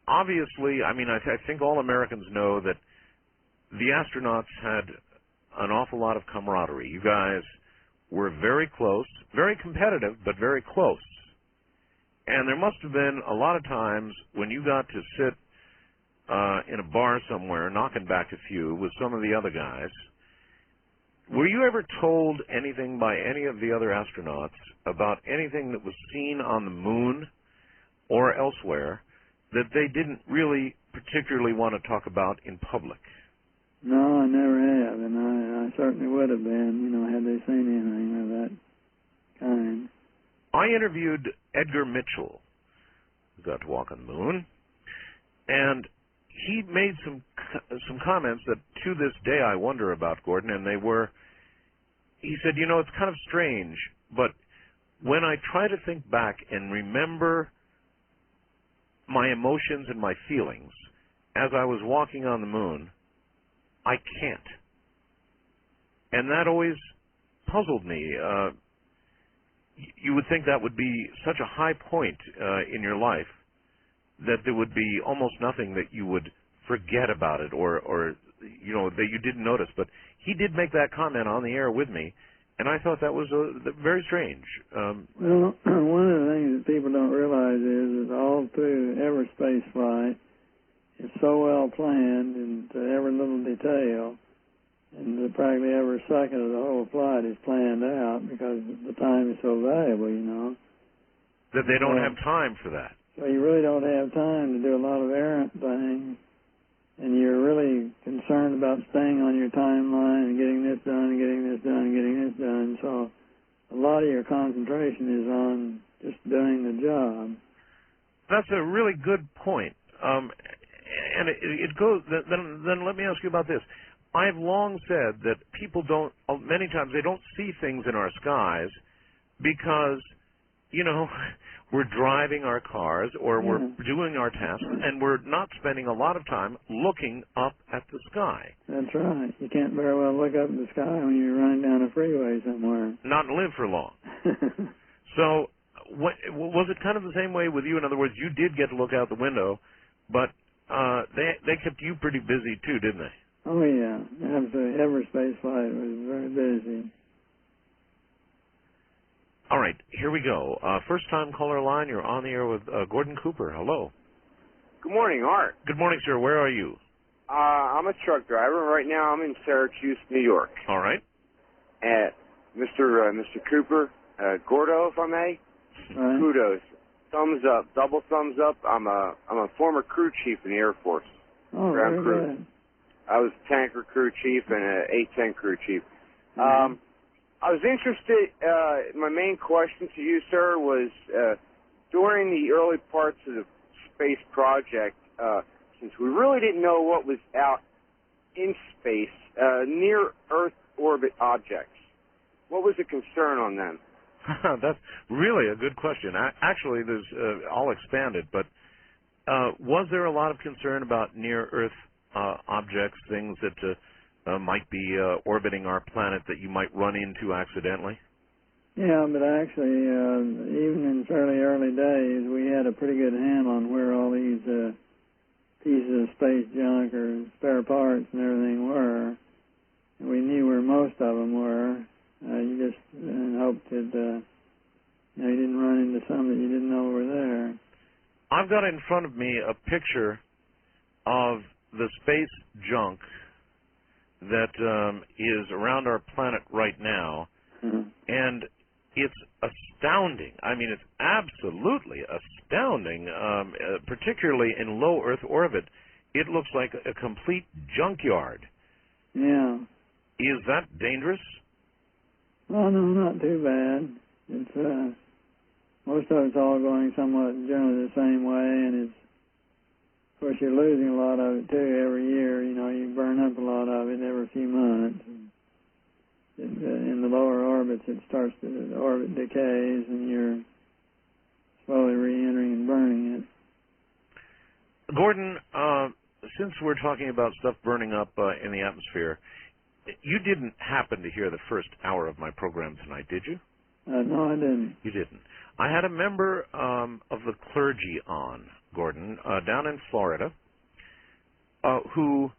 obviously, I mean, I think all Americans know that the astronauts had an awful lot of camaraderie. You guys were very close, very competitive, but very close. And there must have been a lot of times when you got to sit in a bar somewhere, knocking back a few with some of the other guys. Were you ever told anything by any of the other astronauts about anything that was seen on the moon or elsewhere that they didn't really particularly want to talk about in public? No, I never have, and I certainly would have been, had they seen anything of that kind. I interviewed Edgar Mitchell, who got to walk on the moon, and he made some comments that to this day I wonder about, Gordon, and they were, he said, it's kind of strange, but when I try to think back and remember my emotions and my feelings as I was walking on the moon, I can't. And that always puzzled me. You would think that would be such a high point in your life that there would be almost nothing that you would forget about it or that you didn't notice. But he did make that comment on the air with me, and I thought that was very strange. Well, one of the things that people don't realize is that all through every space flight, it's so well planned into every little detail, and practically every second of the whole flight is planned out because the time is so valuable, That they don't have time for that. So you really don't have time to do a lot of errant things, and you're really concerned about staying on your timeline and getting this done and getting this done and getting this done. So a lot of your concentration is on just doing the job. That's a really good point. And it goes, then let me ask you about this. I've long said that people many times they don't see things in our skies because, we're driving our cars or we're doing our tasks and we're not spending a lot of time looking up at the sky. That's right. You can't very well look up at the sky when you're running down a freeway somewhere. Not live for long. So was it kind of the same way with you? In other words, you did get to look out the window, but they kept you pretty busy too, didn't they? Oh, yeah. Absolutely. Every space flight was very busy. All right, here we go. First-time caller line, you're on the air with Gordon Cooper. Hello. Good morning, Art. Good morning, sir. Where are you? I'm a truck driver. Right now I'm in Syracuse, New York. All right. Mr. Cooper, Gordo, if I may, kudos. Thumbs up, double thumbs up. I'm a former crew chief in the Air Force. Oh, ground very crew. good. I was a tanker crew chief and an A-10 crew chief. I was interested, my main question to you, sir, was during the early parts of the space project, since we really didn't know what was out in space, near Earth orbit objects, what was the concern on them? That's really a good question. Actually, I'll expand it, but was there a lot of concern about near-Earth objects, things that might be orbiting our planet that you might run into accidentally? Yeah, but actually, even in fairly early days, we had a pretty good handle on where all these pieces of space junk or spare parts and everything were. We knew where most of them were. You just hoped that you didn't run into some that you didn't know were there. I've got in front of me a picture of the space junk that is around our planet right now, and it's astounding. I mean, it's absolutely astounding, particularly in low Earth orbit. It looks like a complete junkyard. Yeah. Is that dangerous? Well, no, not too bad. It's most of it's all going somewhat generally the same way, and Of course, you're losing a lot of it, too, every year. You know, you burn up a lot of it every few months. In the lower orbits, the orbit decays, and you're slowly re-entering and burning it. Gordon, since we're talking about stuff burning up in the atmosphere, you didn't happen to hear the first hour of my program tonight, did you? No, I didn't. You didn't. I had a member of the clergy on, Gordon, down in Florida, who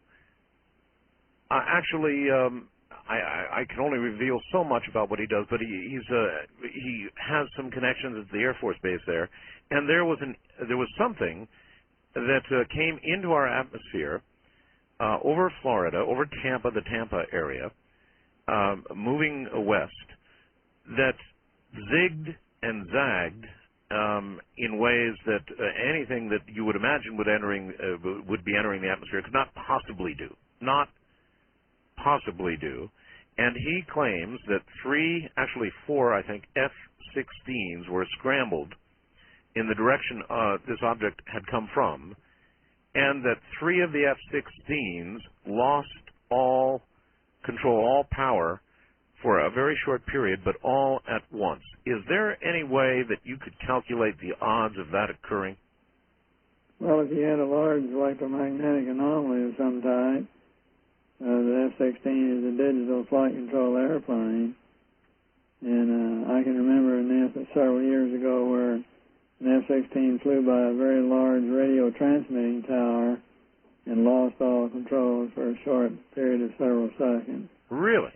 actually, I can only reveal so much about what he does, but he has some connections at the Air Force Base there, and there was something that came into our atmosphere over Florida, over Tampa, the Tampa area, moving west, that zigged and zagged in ways that anything that you would imagine would be entering the atmosphere could not possibly do. Not possibly do. And he claims that four, I think, F-16s were scrambled in the direction this object had come from, and that 3 of the F-16s lost all control, all power, for a very short period, but all at once. Is there any way that you could calculate the odds of that occurring? Well, if you had a large electromagnetic anomaly of some type, the F-16 is a digital flight control airplane, and I can remember an instance several years ago where an F-16 flew by a very large radio transmitting tower and lost all controls for a short period of several seconds. Really?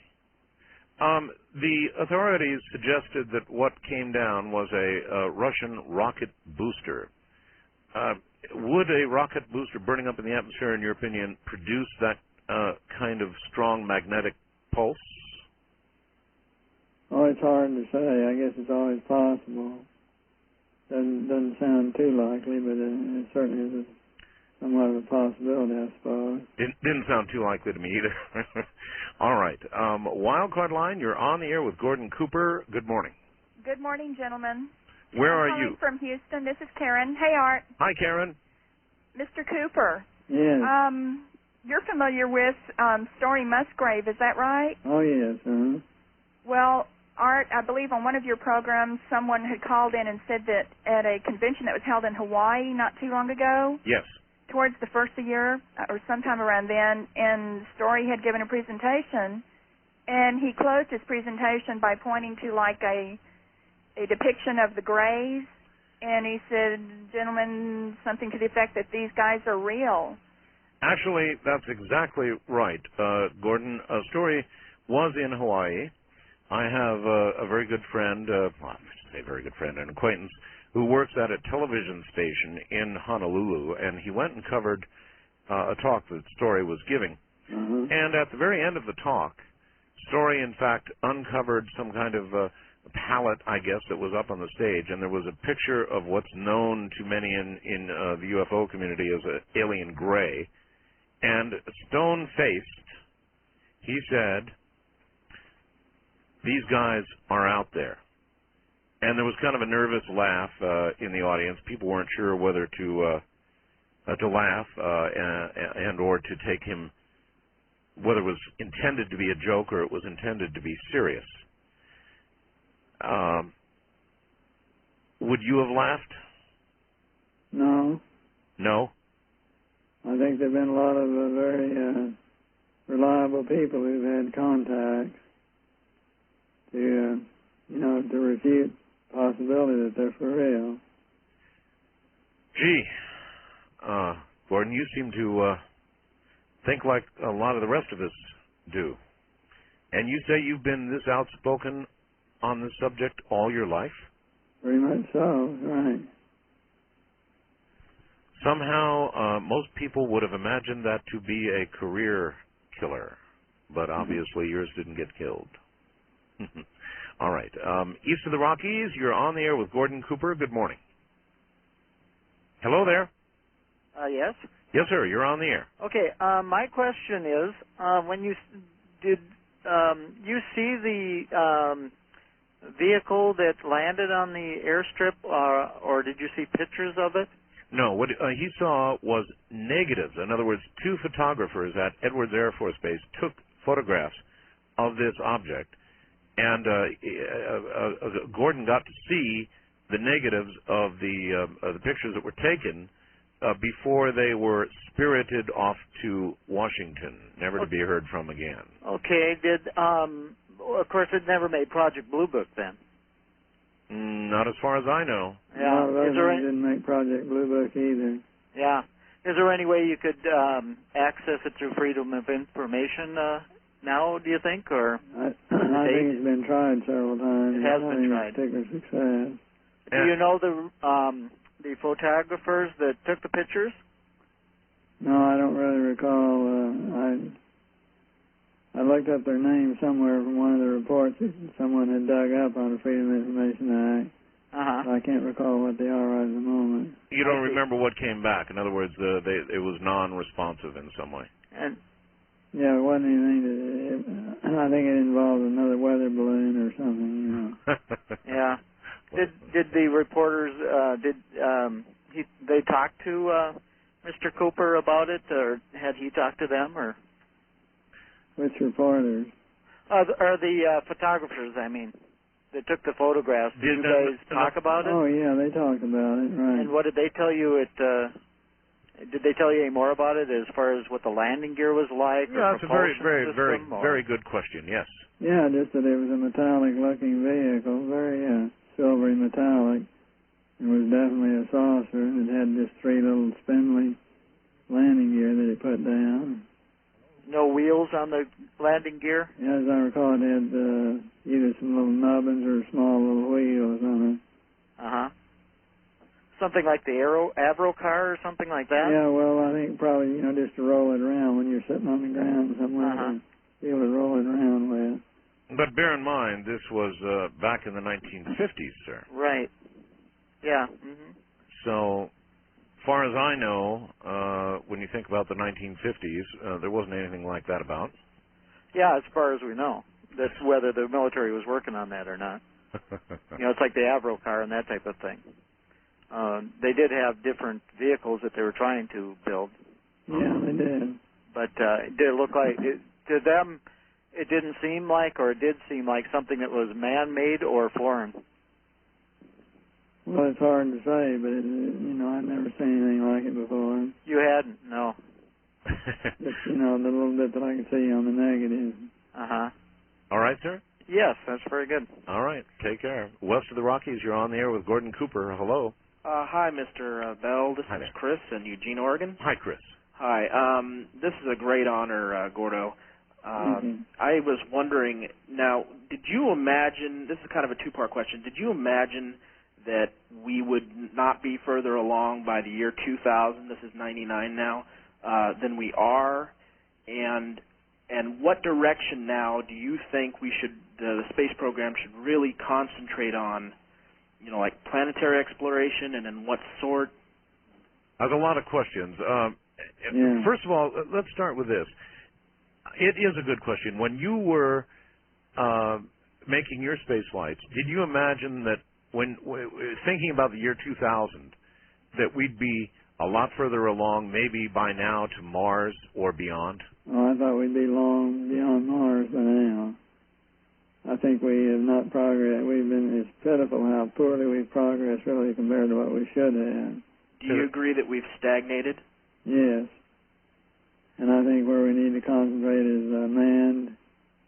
The authorities suggested that what came down was a Russian rocket booster. Would a rocket booster burning up in the atmosphere, in your opinion, produce that kind of strong magnetic pulse? Oh, it's hard to say. I guess it's always possible. Doesn't sound too likely, but it certainly is somewhat of a possibility, I suppose. Didn't sound too likely to me either. All right. Wildcard line, you're on the air with Gordon Cooper. Good morning. Good morning, gentlemen. Where are I'm you? calling from Houston. This is Karen. Hey, Art. Hi, Karen. Mr. Cooper. Yes. You're familiar with Story Musgrave, is that right? Oh, yes. Uh-huh. Well, Art, I believe on one of your programs, someone had called in and said that at a convention that was held in Hawaii not too long ago. Yes. Towards the first of the year, or sometime around then, and Story had given a presentation, and he closed his presentation by pointing to like a depiction of the Greys, and he said, gentlemen, something to the effect that these guys are real. Actually, that's exactly right, Gordon. Story was in Hawaii. I have a very good friend, well, I should say very good friend, an acquaintance, who works at a television station in Honolulu, and he went and covered a talk that Story was giving. Mm-hmm. And at the very end of the talk, Story, in fact, uncovered some kind of a palette, I guess, that was up on the stage, and there was a picture of what's known to many in the UFO community as an alien gray. And stone-faced, he said, "These guys are out there." And there was kind of a nervous laugh in the audience. People weren't sure whether to laugh and or to take him, whether it was intended to be a joke or it was intended to be serious. Would you have laughed? No. No? I think there have been a lot of very reliable people who've had contacts to, to refute the possibility that they're for real. Gee, Gordon, you seem to think like a lot of the rest of us do. And you say you've been this outspoken on this subject all your life? Pretty much so, right. Somehow, most people would have imagined that to be a career killer, but obviously yours didn't get killed. All right. East of the Rockies, you're on the air with Gordon Cooper. Good morning. Hello there. Yes? Yes, sir. You're on the air. Okay. My question is, when you did you see the vehicle that landed on the airstrip, or did you see pictures of it? No, what he saw was negatives. In other words, two photographers at Edwards Air Force Base took photographs of this object, and Gordon got to see the negatives of the pictures that were taken before they were spirited off to Washington, never to be heard from again. Okay. Of course, it never made Project Blue Book then. Not as far as I know. Yeah. No, those didn't make Project Blue Book either. Yeah. Is there any way you could access it through Freedom of Information now, do you think? Or I think it's been tried several times. It has been tried. Particular success. Do you know the photographers that took the pictures? No, I don't really recall. I looked up their names somewhere from one of the reports that someone had dug up on the Freedom of Information Act. I can't recall what they are right at the moment. You don't remember what came back? In other words, it was non-responsive in some way. And yeah, it wasn't anything. I think it involved another weather balloon or something. You know. Yeah. Did the reporters they talk to Mr. Cooper about it, or had he talked to them, or? Which reporters? Or the photographers, I mean, that took the photographs. Did you guys talk about it? Oh, yeah, they talked about it, right. And what did they tell you? Did they tell you any more about it as far as what the landing gear was like? Yeah, or that's a very good question, yes. Yeah, just that it was a metallic-looking vehicle, very silvery metallic. It was definitely a saucer, and it had just three little spindly landing gear that it put down. No wheels on the landing gear? Yeah, as I recall, it had either some little nubbins or small little wheels on it. Something like the Avro car or something like that? Yeah, well, I think probably, just to roll it around when you're sitting on the ground, somewhere to be able to roll it around with. But bear in mind, this was back in the 1950s, sir. Right. Yeah. So, far as I know, when you think about the 1950s, there wasn't anything like that about. Yeah, as far as we know. That's whether the military was working on that or not. It's like the Avro car and that type of thing. They did have different vehicles that they were trying to build. Yeah, they did. But did it look like, to them, it didn't seem like, or it did seem like something that was man-made or foreign? Well, it's hard to say, but, I've never seen anything like it before. You hadn't? No. Just, the little bit that I can see on the negatives. All right, sir? Yes, that's very good. All right, take care. West of the Rockies, you're on the air with Gordon Cooper. Hello. Hi, Mr. Bell. This is Chris in Eugene, Oregon. Hi, Chris. Hi. This is a great honor, Gordo. I was wondering, now, did you imagine, this is kind of a two-part question, did you imagine that we would not be further along by the year 2000, this is 99 now, than we are? And what direction now do you think we should, the space program should really concentrate on, like planetary exploration, and in what sort? There's a lot of questions. First of all, let's start with this. It is a good question. When you were making your space flights, did you imagine that when thinking about the year 2000, that we'd be a lot further along, maybe by now, to Mars or beyond? Oh, I thought we'd be long beyond Mars by now. I think we have not progressed. It's pitiful how poorly we've progressed, really, compared to what we should have. Do you agree that we've stagnated? Yes. And I think where we need to concentrate is manned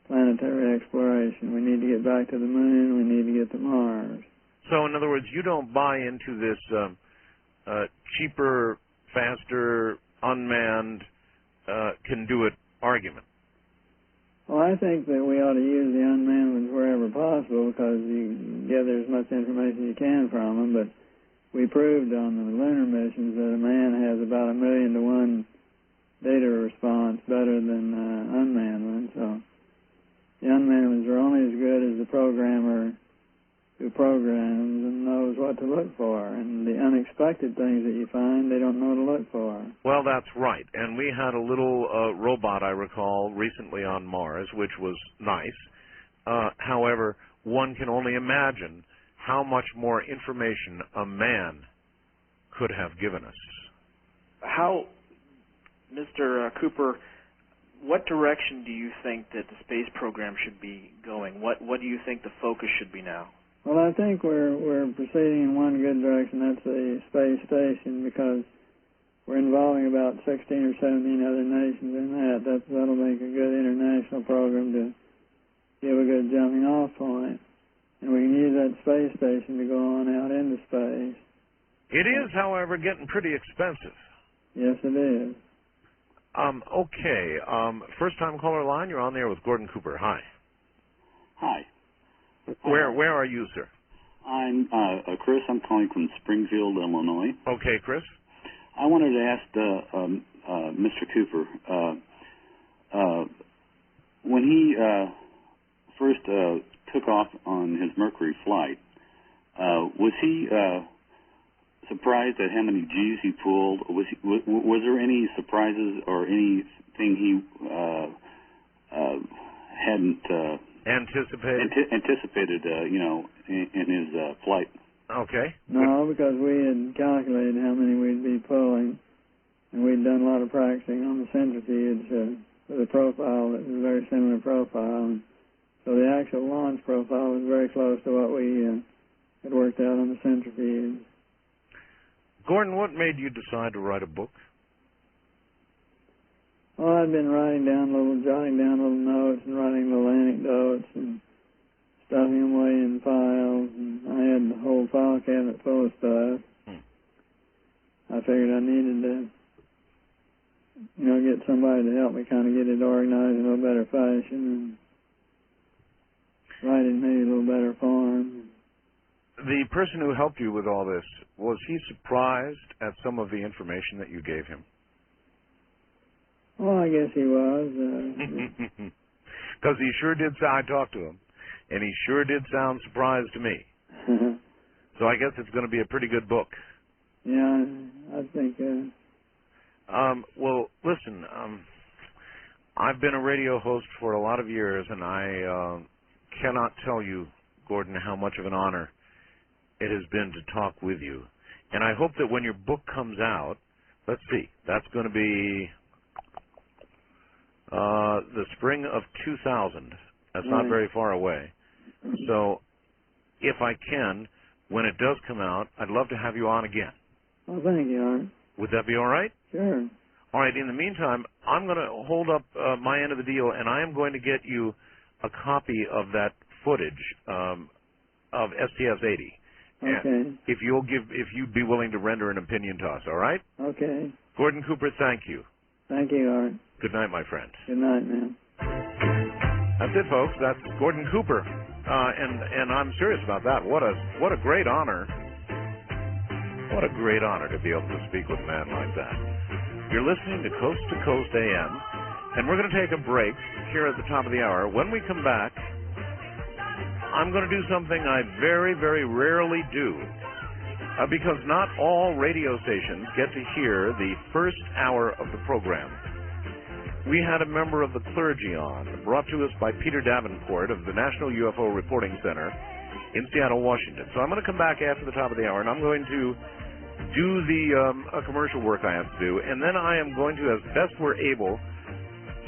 planetary exploration. We need to get back to the moon. We need to get to Mars. So, in other words, you don't buy into this cheaper, faster, unmanned, can-do-it argument? Well, I think that we ought to use the unmanned ones wherever possible because you gather as much information you can from them. But we proved on the lunar missions that a man has about 1,000,000 to 1 data response better than unmanned ones. So the unmanned ones are only as good as the programmer who programs and knows what to look for. And the unexpected things that you find, they don't know to look for. Well, that's right. And we had a little robot, I recall, recently on Mars, which was nice. However, one can only imagine how much more information a man could have given us. How, Mr. Cooper, what direction do you think that the space program should be going? What do you think the focus should be now? Well, I think we're proceeding in one good direction. That's the space station, because we're involving about 16 or 17 other nations in that. That'll make a good international program to give a good jumping off point. And we can use that space station to go on out into space. It is, however, getting pretty expensive. Yes, it is. Okay. First-time caller line, you're on there with Gordon Cooper. Hi. Hi. Where are you, sir? I'm Chris. I'm calling from Springfield, Illinois. Okay, Chris. I wanted to ask Mr. Cooper, when he first took off on his Mercury flight, was he surprised at how many G's he pulled? Was there any surprises or anything he hadn't anticipated, in his flight? Okay. No, because we had calculated how many we'd be pulling, and we'd done a lot of practicing on the centrifuge with a profile that was a very similar profile. And so the actual launch profile was very close to what we had worked out on the centrifuge. Gordon, what made you decide to write a book? Well, I'd been jotting down little notes and writing little anecdotes and stuffing them away in files, and I had the whole file cabinet full of stuff. I figured I needed to, get somebody to help me kind of get it organized in a little better fashion and write it in maybe a little better form. The person who helped you with all this, was he surprised at some of the information that you gave him? Well, I guess he was. Because he sure did. I talked to him, and he sure did sound surprised to me. So I guess it's going to be a pretty good book. Yeah, I think. Well, listen, I've been a radio host for a lot of years, and I cannot tell you, Gordon, how much of an honor it has been to talk with you. And I hope that when your book comes out, let's see, that's going to be the spring of 2000. That's not very far away. So if I can, when it does come out, I'd love to have you on again. Oh, thank you, Art. Would that be all right? Sure. All right. In the meantime, I'm going to hold up my end of the deal, and I am going to get you a copy of that footage of STS-80. Okay. If you'd be willing to render an opinion to us, all right? Okay. Gordon Cooper, thank you. Thank you, Art. Good night, my friend. Good night, man. That's it, folks. That's Gordon Cooper, and I'm serious about that. What a great honor. What a great honor to be able to speak with a man like that. You're listening to Coast to Coast AM, and we're going to take a break here at the top of the hour. When we come back, I'm going to do something I very, very rarely do, because not all radio stations get to hear the first hour of the program. We had a member of the clergy on, brought to us by Peter Davenport of the National UFO Reporting Center in Seattle, Washington. So I'm going to come back after the top of the hour, and I'm going to do the commercial work I have to do, and then I am going to, as best we're able,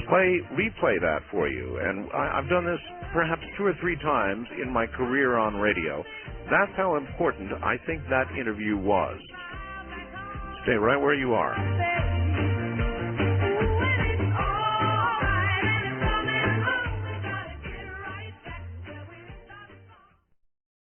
replay that for you. And I've done this perhaps 2 or 3 times in my career on radio. That's how important I think that interview was. Stay right where you are.